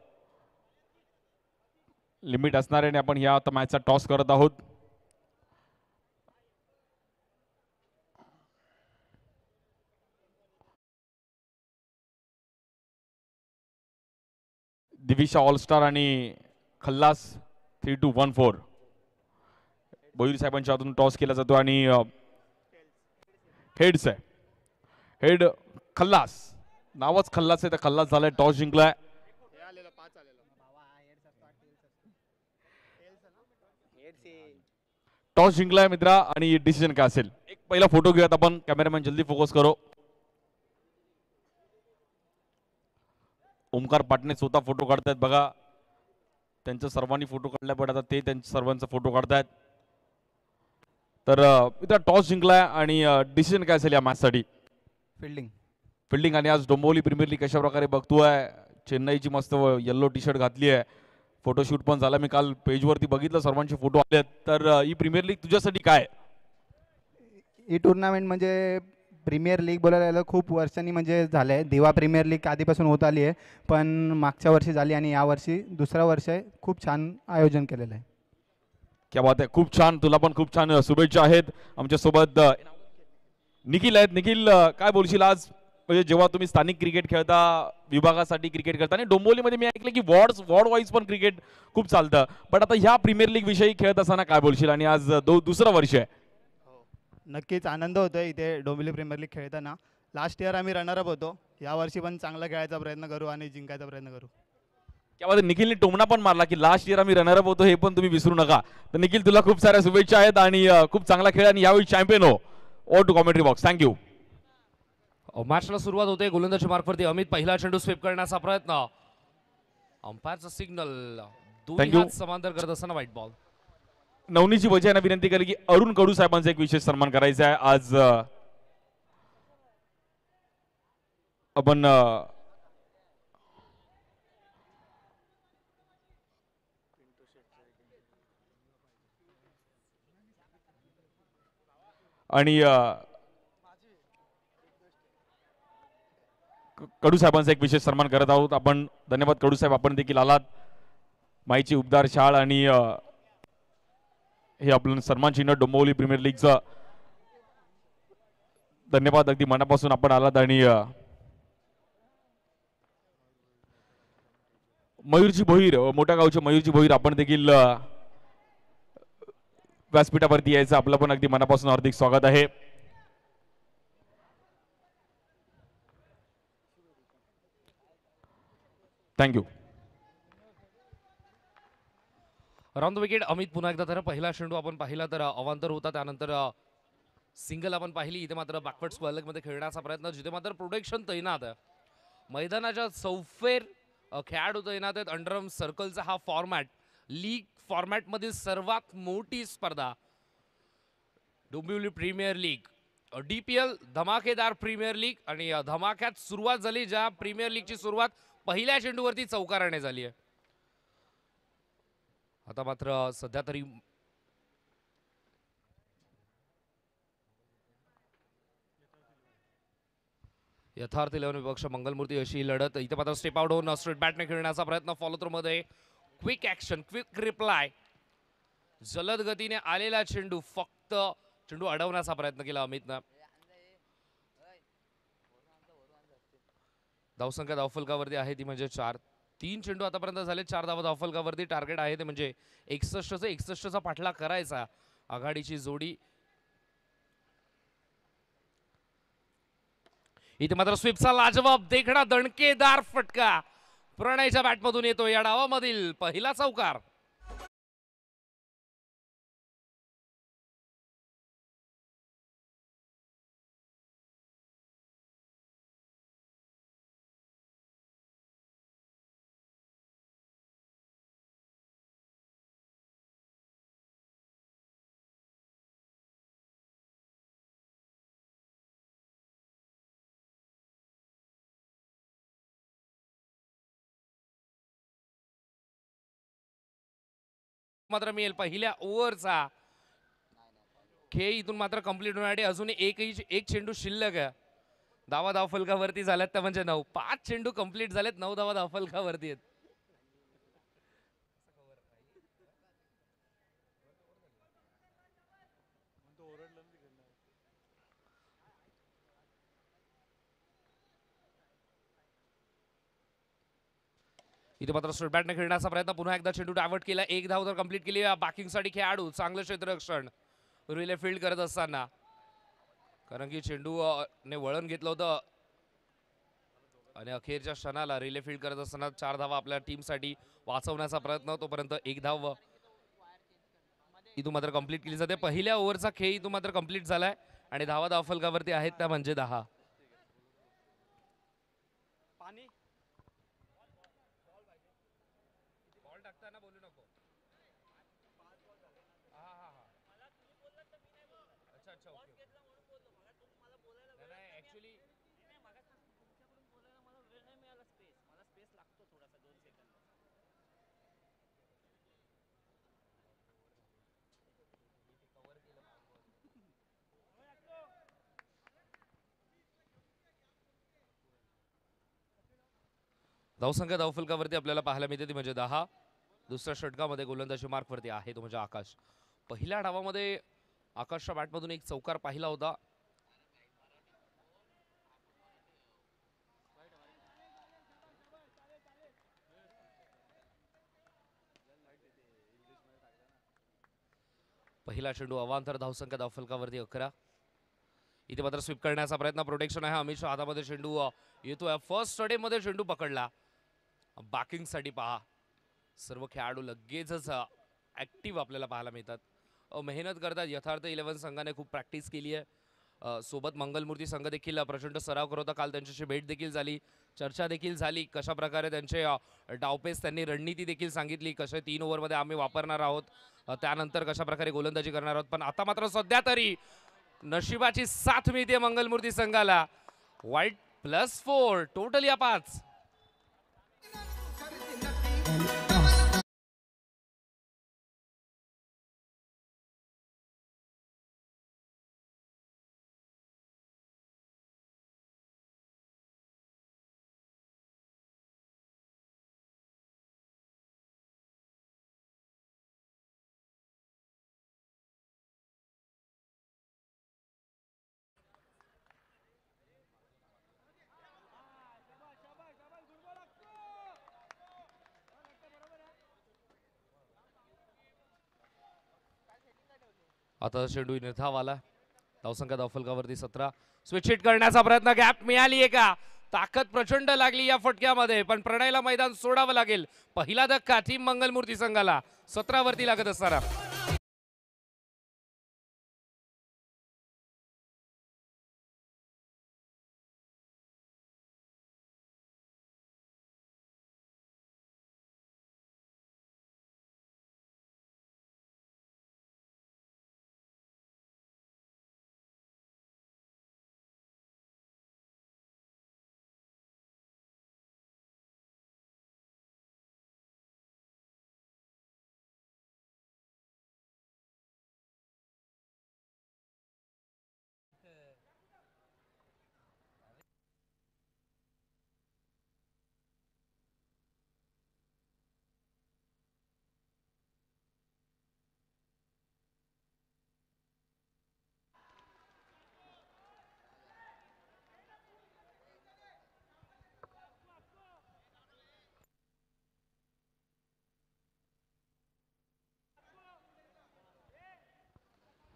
लिमिट असणार आहे आणि आपण या आता मॅचचा टॉस करत आहोत. दिविशा ऑलस्टार आणि खल्लास 3-2-1-4 भोईर साहेबांच्या हातून टॉस केला जातो आणि हेड्स आहे. हेड खल्लास नावच खल्लास आहे तर खल्लास झालाय. टॉस जिंकलाय. टॉस जिंकलाय मित्रा आणि डिसिजन काय असेल. एक पहिला फोटो घेऊयात आपण. कॅमेरामॅन जल्दी फोकस करो. ओमकार पाटणे स्वतः फोटो काढतायत बघा. त्यांचं सर्वांनी फोटो काढलाय पण आता ते त्यांच्या सर्वांचा फोटो काढतायत. तर मित्रा टॉस जिंकलाय आणि डिसिजन काय असेल या मॅचसाठी. फिल्डिंग आणि आज डोंबिवली प्रीमियर लीग कशा प्रकारे बघतोय. चेन्नईची मस्त येल्लो टी शर्ट घातली आहे. फोटोशूट पण झाला. मी काल पेजवरती बघितलं सर्वांचे फोटो आले. तर ही प्रीमियर लीग तुझ्यासाठी काय. ही टुर्नामेंट म्हणजे प्रीमियर लीग बोलायला गेलं खूप वर्षांनी म्हणजे झालं आहे. दिवा प्रीमियर लीग आधीपासून होत आली आहे पण मागच्या वर्षी झाली आणि यावर्षी दुसरा वर्ष आहे. खूप छान आयोजन केलेलं आहे. क्या बात आहे. खूप छान. तुला पण खूप छान शुभेच्छा आहेत. आमच्यासोबत निखिल आहेत. निखिल काय बोलशील आज म्हणजे जेव्हा तुम्ही स्थानिक क्रिकेट खेळता विभागासाठी क्रिकेट खेळता आणि डोंबिवलीमध्ये मी ऐकलं की वॉर्ड वाईज पण क्रिकेट खूप चालतं पण आता ह्या प्रीमियर लीग विषयी खेळत असताना काय बोलशील आणि आज दुसरं वर्ष आहे. नक्कीच आनंद होतोय इथे डोंबिवली प्रीमियर लीग खेळताना. लास्ट इयर आम्ही रनरअप होतो. यावर्षी पण चांगला खेळायचा प्रयत्न करू आणि जिंकायचा प्रयत्न करू. त्यामध्ये निखिलने टोमणा पण मारला की लास्ट इयर आम्ही रनरअप होतो हे पण तुम्ही विसरू नका. तर निखिल तुला खूप साऱ्या शुभेच्छा आहेत आणि खूप चांगला खेळ आणि यावेळी चॅम्पियन हो. Over to commentary box. Thank you. मॅचला सुरुवात होते. गोलंदाजी मार्कवरती अमित पहिला चेंडू स्वीप करण्याचा प्रयत्न. अंपायरचा सिग्नल. दोन्ही Thank you. हात समांतर करत असताना व्हाईट बॉल. नवनीतजी वजे यांना विनंती केली की अरुण कडू साहेबांचा एक विशेष सन्मान करायचा आहे. आज आपण आणि कडू साहेबांचा एक विशेष सन्मान करत आहोत आपण. धन्यवाद कडू साहेब, आपण देखील आलात. माईची उबदार शाळ आणि हे आपलं सन्मान चिन्ह डोंबिवली प्रीमियर लीगचं. धन्यवाद, अगदी मनापासून आपण आलात. आणि मयूरजी भोईर, मोठ्या गावचे मयूरजी भोईर, आपण देखील व्यासपीठावरती यायचं आपलं पण अगदी मनापासून हार्दिक स्वागत आहे. Thank you. Round the wicket Amit पुन्हा एकदा. तर पहिला चेंडू आपण पाहिला तर अवांतर होता, त्यानंतर सिंगल आपण पाहिली. इथे मात्र बॅकवर्ड स्पर्धकमध्ये खेळण्याचा प्रयत्न, जिथे मात्र प्रोटेक्शन तैनात आहे. मैदानाच्या चौफेर खेळाडू तैनात आहेत. अंडरआर्म सर्कलचा हा फॉर्मॅट लीग फॉर्मॅटमधील सर्वात मोठी स्पर्धा डोंबिवली प्रीमियर लीग, DPL धमाकेदार प्रीमियर लीग. आणि धमाक्यात सुरुवात झाली, ज्या प्रीमियर लीगची सुरुवात पहिल्या चेंडूवरती चौकाराने झाली आहे. आता मात्र सध्या तरी यथार्थ 11 विपक्ष मंगलमूर्ती अशी लढत. इथे मात्र स्टेप आउट होऊन स्ट्रेट बॅटने खेळण्याचा प्रयत्न. फॉलो थ्रू मध्ये क्विक ऍक्शन, क्विक रिप्लाय. जलद गतीने आलेला चेंडू, फक्त चेंडू अडवण्याचा प्रयत्न केला अमितनं. धावसंख्या धावफलकावरती आहे ती म्हणजे 4. 3 चेंडू आतापर्यंत झाले, 4 धावा धावफलकावरती. टार्गेट आहे ते म्हणजे 61चा पाठलाग करायचा आघाडीची जोडी. इथे मात्र स्वीपचा लाजवाब देखणा दणकेदार फटका प्रणयच्या बॅटमधून येतो. या डावामधील पहिला चौकार. मात्र मिळेल पहिल्या ओव्हरचा खेळ. इथून मात्र कंप्लीट होण्यासाठी अजून एक चेंडू शिल्लक आहे. धावा धावफलकावरती झाल्यात त्या म्हणजे 9. 5 चेंडू कंप्लीट झालेत, 9 धावा धावफलकावरती आहेत. इथे मात्र स्ट्रेट बॅटने खेळण्याचा प्रयत्न. पुन्हा एकदा चेंडू डायव्हर्ट केला. 1 धाव तर कंप्लीट केली. बॅकिंगसाठी खेळाडू चांगलं क्षेत्ररक्षण रिले फील्ड करत असताना, कारण की चेंडू ने वळण घेतलं होतं आणि अखेरच्या क्षणाला रिले फील्ड करत असताना 4 धावा आपल्या टीमसाठी वाचवण्याचा प्रयत्न. तोपर्यंत 1 धाव इथून मात्र कंप्लीट केली जाते. पहिल्या ओव्हरचा खेळ इथून मात्र कंप्लीट झालाय आणि धावा धावफलकावरती आहेत त्या म्हणजे 10. धावसंख्या धावफलकावरती आपल्याला पाहायला मिळते ती म्हणजे 10. दुसऱ्या षटकामध्ये गोलंदाजी मार्कवरती आहे तो म्हणजे आकाश. पहिल्या डावामध्ये आकाशच्या बॅटमधून एक चौकार पाहिला होता. पहिला चेंडू अवांतर. धावसंख्या धावफलकावरती 11. इथे मात्र स्वीप करण्याचा प्रयत्न. प्रोटेक्शन आहे अमितच्या हातामध्ये. चेंडू येतोय. फर्स्ट स्टडी मध्ये चेंडू पकडला. बॅकिंगसाठी पहा, सर्व खेळाडू लगेचच ऍक्टिव्ह आपल्याला पाहायला मिळतात, मेहनत करतात. यथार्थ 11 संघाने खूप प्रॅक्टिस केली आहे सोबत मंगलमूर्ती संघ देखील प्रचंड सराव करत होता. काल त्यांच्याशी भेट देखील झाली, चर्चा देखील झाली. कशा प्रकारे त्यांचे डावपेच त्यांनी रणनीती देखील सांगितली, कसे 3 ओव्हरमध्ये आम्ही वापरणार आहोत, त्यानंतर कशा प्रकारे गोलंदाजी करणार आहोत. पण आता मात्र सध्या तरी नशिबाची साथ मिळते मंगलमूर्ती संघाला. वाईट +4 टोटल या 5. आता चेंडू निर्धाव आला. धावसंख्या धावफलकावरती 17. स्विच हिट करण्याचा प्रयत्न, गॅप मिळाली आहे का? ताकद प्रचंड लागली या फटक्यामध्ये, पण प्रणयला मैदान सोडावं लागेल. पहिला धक्का टीम मंगलमूर्ती संघाला 17 वरती लागत असताना.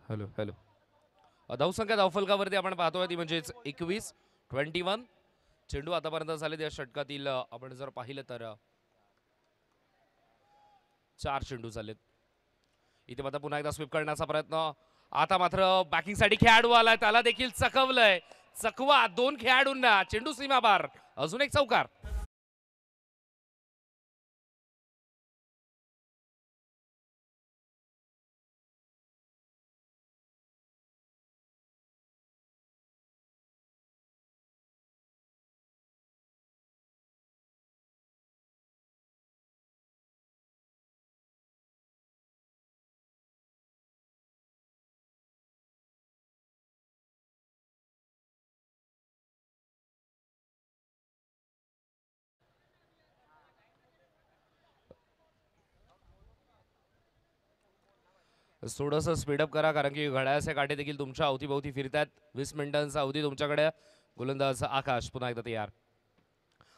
Hello hello. धावसंख्या धावफलकावरती आपण पाहतोय ती म्हणजेच 21. चेंडू आतापर्यंत झाले त्या षटकातील आपण जर पाहिलं तर 4 चेंडू झालेत. इथे मात्र पुन्हा एकदा स्वीप करण्याचा प्रयत्न. आता मात्र बॅकिंगसाठी खेळाडू आलाय, त्याला देखील चकवलंय. चकवा 2 खेळाडूंना. चेंडू सीमाबार. अजून एक चौकार. थोडंसं स्पीडअप करा, कारण की घड्याळाचे काटे देखील तुमच्या अवतीभोवती फिरतात. 20 मिनिटांचा अवधी तुमच्याकडे. गोलंदाज आकाश पुन्हा एकदा तयार.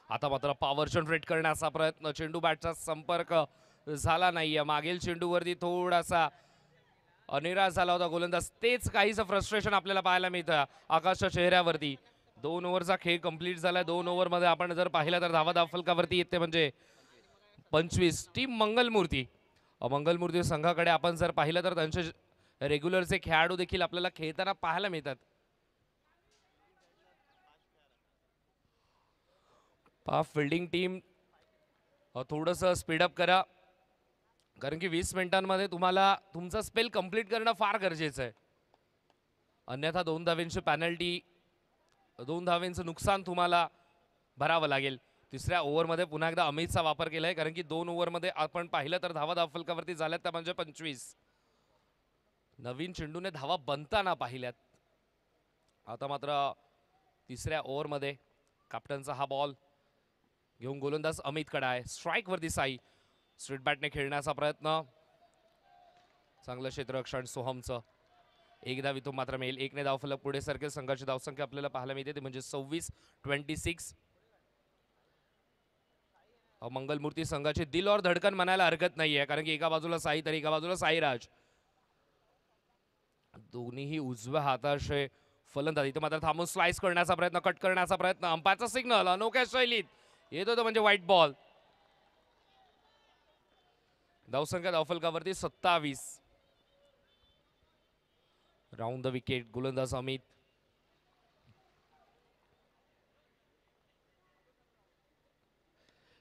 आता मात्र पॉवर जनरेट करण्याचा प्रयत्न. चेंडू बॅटचा संपर्क झाला नाहीये. मागील चेंडूवरती थोडासा निराश झाला होता गोलंदाज. तेच काहीच फ्रस्ट्रेशन आपल्याला पाहायला मिळतं आकाशच्या चेहऱ्यावरती. 2 ओव्हरचा खेळ कंप्लीट झाला. 2 ओव्हरमध्ये आपण जर पाहिलं तर धावा धावफलकावरती येते म्हणजे 25. टीम मंगलमूर्ती संघाकडे आपण जर पाहिलं तर त्यांचे रेग्युलरचे खेळाडू देखील आपल्याला खेळताना पाहायला मिळतात. फिल्डिंग टीम थोडंसं स्पीडअप करा, कारण की 20 मिनिटांमध्ये तुम्हाला तुमचा स्पेल कंप्लीट करणं फार गरजेचं आहे. अन्यथा 2 धावेंची पॅनल्टी, 2 धावेंचं नुकसान तुम्हाला भरावं लागेल. तिसऱ्या ओव्हरमध्ये पुन्हा एकदा अमितचा वापर केलाय, कारण की 2 ओव्हरमध्ये आपण पाहिलं तर धावा धावफलकावरती झाल्यात त्या म्हणजे 25. नवीन चेंडूने धावा बनताना पाहिल्यात. आता मात्र तिसऱ्या ओव्हरमध्ये कॅप्टनचा हा बॉल घेऊन गोलंदाज अमितकडे आहे. स्ट्राईकवरती साई. स्ट्रेट बॅटने खेळण्याचा प्रयत्न. चांगलं क्षेत्ररक्षण सोहमचं. एक धाव इथून मात्र मिळेल. 1ने धावफलक पुढे सरकेल. संघाची धावसंख्या आपल्याला पाहायला मिळते ते म्हणजे 26. मंगलमूर्ती संघाची दिल और धडकन म्हणायला हरकत नाहीये, कारण की एका बाजूला साई तर एका बाजूला साईराज. दोन्हीही उजव्या हाताचे फलंदाज. इथे मात्र थांबून स्लाइस करण्याचा प्रयत्न, कट करण्याचा प्रयत्न. अंपायरचा सिग्नल अनोख्या शैलीत येत होतं म्हणजे व्हाईट बॉल. धावसंख्या धावफलकावरती 27. राऊंड द विकेट गोलंदाज अमित.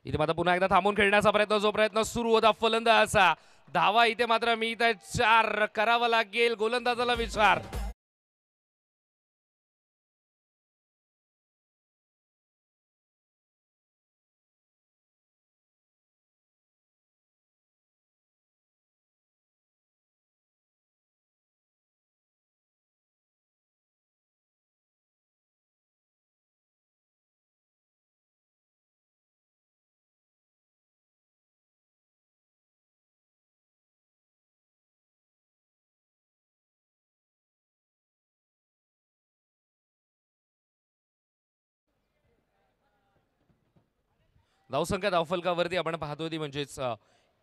इथे मात्र पुन्हा एकदा थांबून खेळण्याचा प्रयत्न, जो प्रयत्न सुरू होता फलंदाजाचा. धावा इथे मात्र मिळत आहेत 4. करावा लागेल गोलंदाजाला विचार. धावसंख्या धावफलकावरती आपण पाहतोय ती म्हणजेच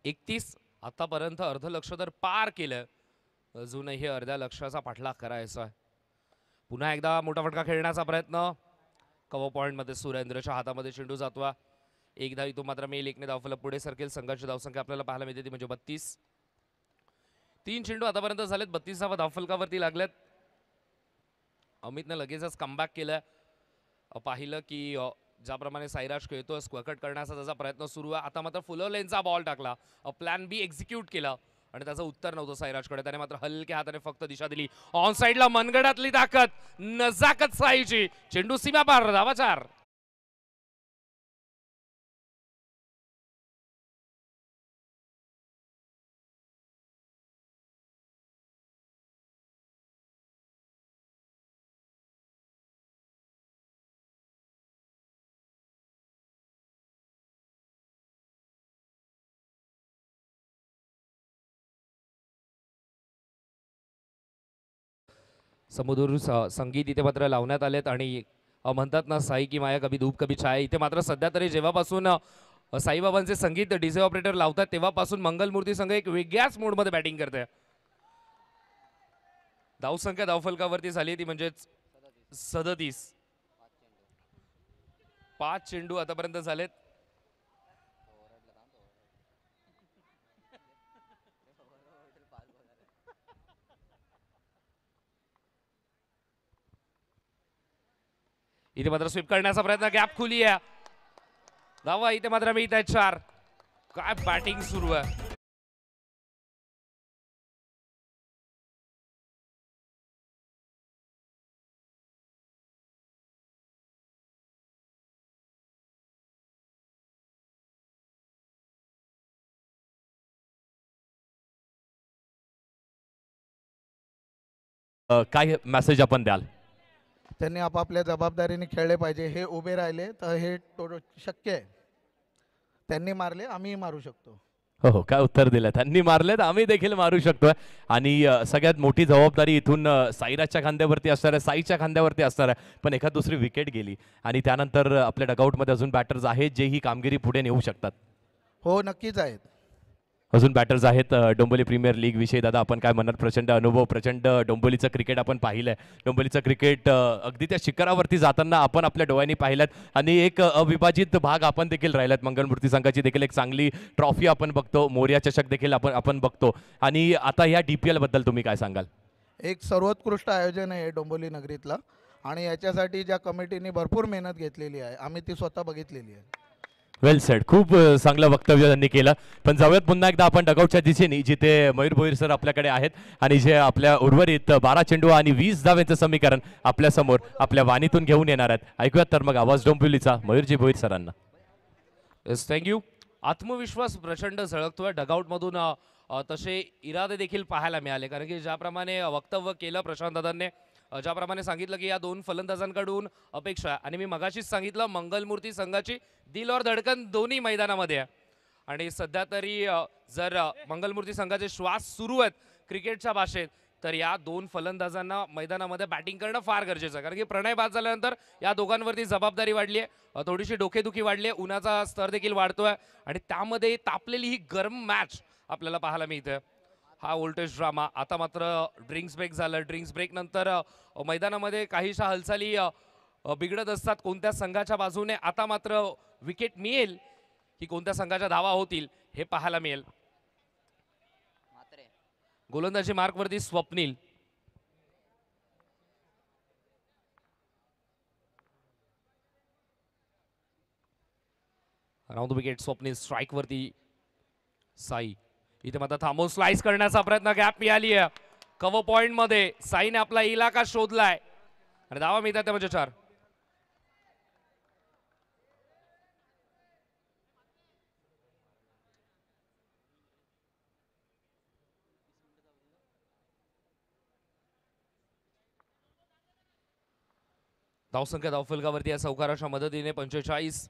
31. आतापर्यंत अर्धलक्ष तर पार केलं. अजूनही अर्ध्या लक्षाचा पाठलाग करायचा आहे. पुन्हा एकदा मोठा फटका खेळण्याचा प्रयत्न. कव्हर पॉइंटमध्ये सुरेंद्रच्या हातामध्ये चेंडू जातोय. एकदा इथून मात्र मेल 1ने धावफलक पुढे सरकेल. संघाची धावसंख्या आपल्याला पाहायला मिळते ती म्हणजे 32. 3 चेंडू आतापर्यंत झालेत. 32वा धावफलकावरती लागलेत. अमितने लगेचच कमबॅक केलं. पाहिलं की ज्याप्रमाणे साईराज खेळतोय स्क्वॅकट करण्याचा त्याचा प्रयत्न सुरू आहे. आता मात्र फुलर लेनचा बॉल टाकला. प्लॅन बी एक्झिक्यूट केला आणि त्याचं उत्तर नव्हतं साईराजकडे. त्याने मात्र हलक्या हाताने फक्त दिशा दिली. ऑन साईडला मनगडातली ताकद, नजाकत साईची. चेंडू सीमा पार. धावा 4. समोर संगीत इथे मात्र लावण्यात आलेत आणि म्हणतात ना साई की माया कभी धूप कभी छाया. इथे मात्र सध्या तरी जेव्हापासून साईबाबांचे संगीत डीजे ऑपरेटर लावतात तेव्हापासून मंगलमूर्ती संघ एक वेगळ्याच मोडमध्ये बॅटिंग करते. धावसंख्या धावफलकावरती झाली ती म्हणजेच 37. 5 चेंडू आतापर्यंत झालेत. इथे मात्र स्वीप करण्याचा प्रयत्न. गॅप खुली आहे. धावा इथे मात्र मिळत आहेत 4. काय बॅटिंग सुरू आहे. काय मेसेज आपण द्याल? त्यांनी आपापल्या जबाबदारीने खेळले पाहिजे. हे उभे राहिले तर हे शक्य आहे. त्यांनी मारले, आम्ही मारू शकतो. हो, काय उत्तर दिलं. त्यांनी मारलेत, आम्ही देखील मारू शकतोय. आणि सगळ्यात मोठी जबाबदारी इथून साईराजच्या खांद्यावरती असणार आहे, साईच्या खांद्यावरती असणार आहे. पण एखाद दुसरी विकेट गेली आणि त्यानंतर आपल्या डगआउटमध्ये अजून बॅटर्स आहेत जे ही कामगिरी पुढे नेऊ शकतात. हो, नक्कीच आहेत. अजून बॅटर्स आहेत. डोंबिवली प्रीमियर लीग विषयी दादा आपण काय म्हणणार? प्रचंड अनुभव, प्रचंड डोंबिवलीचं क्रिकेट आपण पाहिलंय. डोंबिवलीचं क्रिकेट अगदी त्या शिखरावरती जाताना आपण आपल्या डोळ्यांनी पाहिल्यात आणि एक अविभाजित भाग आपण देखील राहिलात. मंगलमूर्ती संघाची देखील एक चांगली ट्रॉफी आपण बघतो. मोर्या चषक देखील आपण बघतो. आणि आता या DPL बद्दल तुम्ही काय सांगाल? एक सर्वोत्कृष्ट आयोजन आहे डोंबिवली नगरीतलं आणि याच्यासाठी ज्या कमिटीने भरपूर मेहनत घेतलेली आहे आम्ही ती स्वतः बघितलेली आहे. वेल सेड. खूप चांगलं वक्तव्य त्यांनी केलं. पण जाऊयात पुन्हा एकदा आपण डगआउटच्या दिशेने जिथे मयूर भोईर सर आपल्याकडे आहेत आणि जे आपल्या उर्वरित 12 चेंडू आणि 20 धावेचं समीकरण आपल्या समोर आपल्या वाणीतून घेऊन येणार आहेत. ऐकूयात तर मग आवाज डोंबिवलीचा मयूरजी भोईर सरांना. Yes, thank you. आत्मविश्वास प्रचंड झळकतोय डगआउटमधून. तसे इरादे देखील पाहायला मिळाले कारण की ज्याप्रमाणे वक्तव्य केलं प्रशांत दादांनी, ज्याप्रमाणे सांगितलं की या 2 फलंदाजांकडून अपेक्षा आहे आणि मी मगाशीच सांगितलं मंगलमूर्ती संघाची दिल और धडकन दोन्ही मैदानामध्ये आहे. आणि सध्या तरी जर मंगलमूर्ती संघाचे श्वास सुरू आहेत क्रिकेटच्या भाषेत तर या 2 फलंदाजांना मैदानामध्ये बॅटिंग करणं फार गरजेचं आहे कारण की प्रणय बाद झाल्यानंतर या दोघांवरती जबाबदारी वाढली आहे. थोडीशी डोकेदुखी वाढली आहे. उन्हाचा स्तर देखील वाढतोय आणि त्यामध्ये तापलेली ही गरम मॅच आपल्याला पाहायला मिळते. हा व्होल्टेज ड्रामा. आता मात्र ड्रिंक्स ब्रेक झालं. ड्रिंक्स ब्रेक नंतर मैदानामध्ये काहीशा हालचाली बिघडत असतात कोणत्या संघाच्या बाजूने. आता मात्र विकेट मिळेल की कोणत्या संघाच्या धावा होतील हे पाहायला मिळेल. गोलंदाजी मार्कवरती Swapnil. Round wicket Swapnil strike वरती साई इथे मात्र थांबून स्लाइस करण्याचा प्रयत्न गॅप मिळाली आहे कव्हर पॉइंट मध्ये साईने आपला इलाका शोधलाय आणि धावा मिळतात ते म्हणजे 4. धावसंख्या धावफलकावरती या चौकाराच्या मदतीने 45.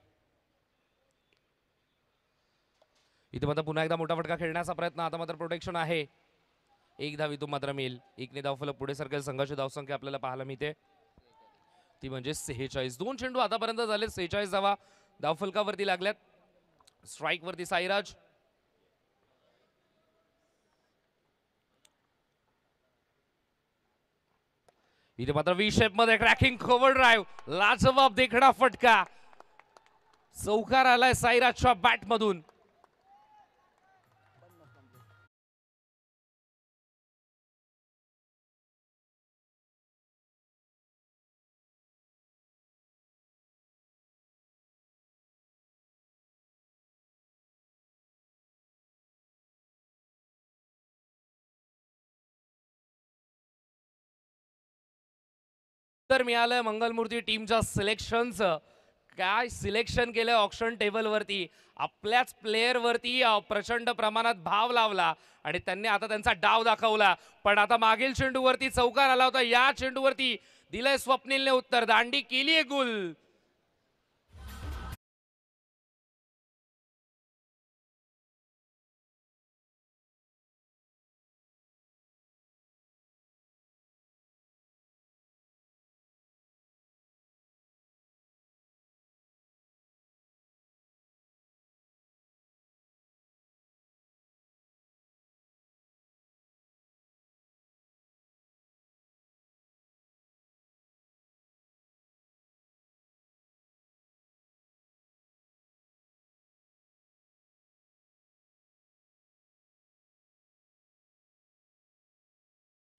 इथे मात्र पुन्हा एकदा मोठा फटका खेळण्याचा प्रयत्न आता मात्र प्रोटेक्शन आहे 1 धावीतून मात्र मिळेल 1ने धावफलक पुढे सरकेल संघाची धावसंख्या आपल्याला पाहायला मिळते ती म्हणजे 46. 2 चेंडू आतापर्यंत झाले 46 धावा धावफलकावरती लागल्यात स्ट्राईक वरती साईराज इथे मात्र व्ही शेप मध्ये क्रॅकिंग कव्हर ड्राईव्ह लाजवाब देखणा फटका चौकार आलाय साईराजच्या बॅट मधून तर मिळालंय मंगलमूर्ती टीमच्या सिलेक्शनचं काय सिलेक्शन केलंय ऑक्शन टेबलवरती आपल्याच प्लेयर वरती प्रचंड प्रमाणात भाव लावला आणि त्यांनी आता त्यांचा डाव दाखवला पण आता मागील चेंडूवरती चौकार आला होता या चेंडूवरती दिलंय स्वप्नीलने उत्तर दांडी केलीये गुल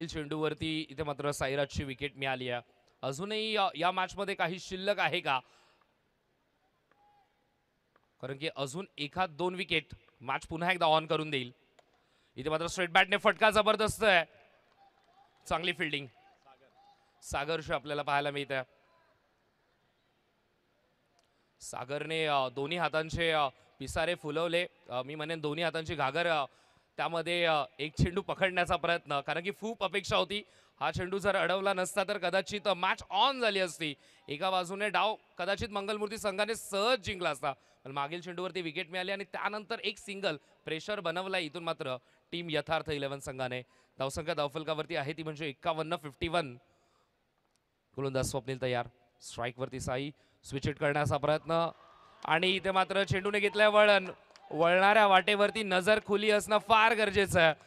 चेंडूवरती इथे मात्र साईराजची विकेट मिळाली आहे अजूनही या मॅच मध्ये काही शिल्लक आहे का कारण की अजून 1-2 विकेट मॅच पुन्हा एकदा ऑन करून देईल इथे मात्र स्ट्रेट बॅटने फटका जबरदस्त आहे चांगली फिल्डिंग सागरशी आपल्याला पाहायला मिळते सागरने दोन्ही हातांचे पिसारे फुलवले मी म्हणेन दोन्ही हातांची घागर त्यामध्ये एक चेंडू पकडण्याचा प्रयत्न कारण की खूप अपेक्षा होती हा चेंडू जर अडवला नसता तर कदाचित मॅच ऑन झाली असती एका बाजूने डाव कदाचित मंगलमूर्ती संघाने सहज जिंकला असता पण मागील चेंडूवरती विकेट मिळाली आणि त्यानंतर एक सिंगल प्रेशर बनवला इथून मात्र टीम यथार्थ 11 संघाने धावसंख्या धावफलकावरती आहे ती म्हणजे 51 गोलंदाज स्वप्नील तयार स्ट्राईक वरती साई स्विच हिट करण्याचा प्रयत्न आणि इथे मात्र चेंडूने घेतलाय वळण वळणाऱ्या वाटेवरती नजर खुली असणं फार गरजेचं आहे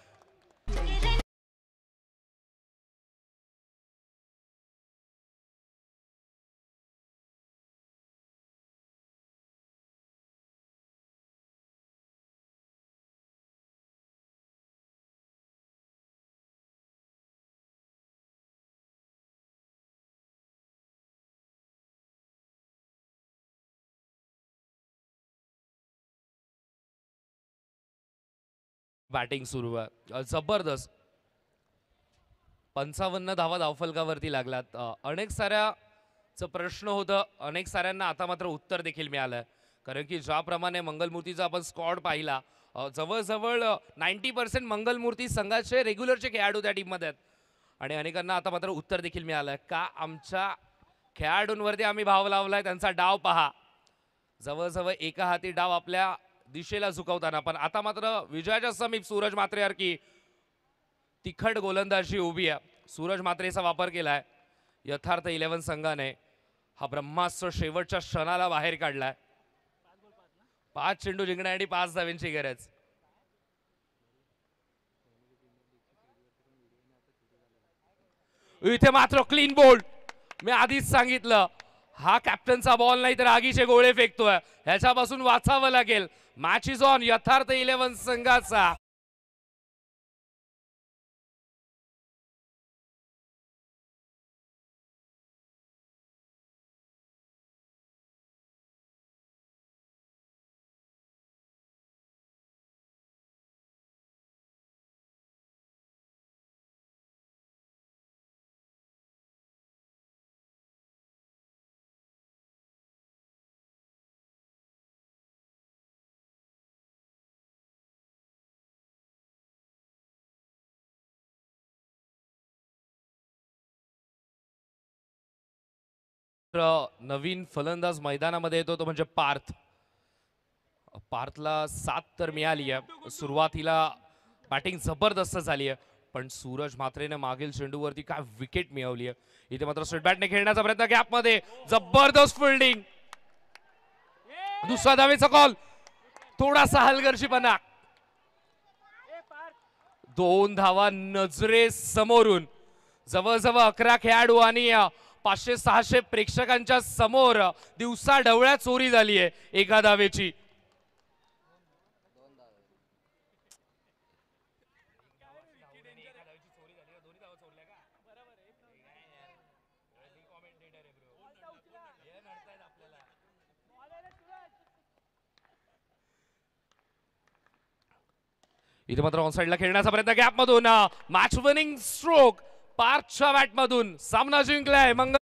बॅटिंग सुरू आहे जबरदस्त 55 धावा धावफलकावरती लागलात अनेक साऱ्याचं प्रश्न होतं अनेक साऱ्यांना आता मात्र उत्तर देखील मिळालंय कारण की ज्याप्रमाणे मंगलमूर्तीचा आपण स्क्वॉड पाहिला जवळजवळ 90% मंगलमूर्ती संघाचे रेग्युलरचे खेळाडू त्या टीममध्ये आहेत आणि अनेकांना आता मात्र उत्तर देखील मिळालंय का आमच्या खेळाडूंवरती आम्ही भाव लावलाय त्यांचा डाव पहा जवळजवळ एका हाती डाव आपल्या दिशेला झुकवताना पण आता मात्र विजयाच्या समीप सूरज मात्रेसारखी तिखट गोलंदाजी उभी आहे सूरज मात्रेचा वापर केलाय यथार्थ 11 संघाने हा ब्रह्मास्त्र शेवटच्या क्षणाला बाहेर काढलाय 5 चेंडू जिंकण्यासाठी 5 धावांची गरज इथे मात्र क्लीन बोल्ड मी आधीच सांगितलं हा कॅप्टनचा बॉल नाही तर आगीचे गोळे फेकतोय ह्याच्यापासून वाचावं लागेल मॅच इज ऑन यथार्थ 11 संघाचा नवीन फलंदाज मैदानामध्ये येतो तो म्हणजे पार्थ. पार्थला 7 तर मिळाली आहे. सुरुवातीला बॅटिंग जबरदस्त झाली आहे, पण सूरज म्हात्रेने मागील चेंडूवरती काय विकेट मिळवली आहे. इथे मात्र स्ट्रेट बॅटने खेळण्याचा प्रयत्न, गॅपमध्ये जबरदस्त फिल्डिंग. दुसरा धावेचा कॉल, थोडासा हलगर्जीपणा. 2 धावा नजरे समोरून. जवळजवळ 11 खेळाडू आणि 500-600 प्रेक्षकांच्या समोर दिवसा ढवळ्या चोरी झाली आहे एका धावेची. इथे मात्र ऑन साइडला खेळण्याचा प्रयत्न, गॅपमधून मॅच विनिंग स्ट्रोक पार्थच्या बॅटमधून. सामना जिंकलाय मंगल.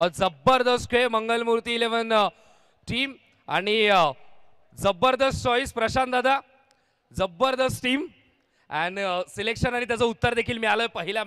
जबरदस्त खेळ मंगलमूर्ती 11 टीम आणि जबरदस्त चॉईस प्रशांत दादा, जबरदस्त टीम अँड सिलेक्शन आणि त्याचं उत्तर देखील मिळालं पहिल्या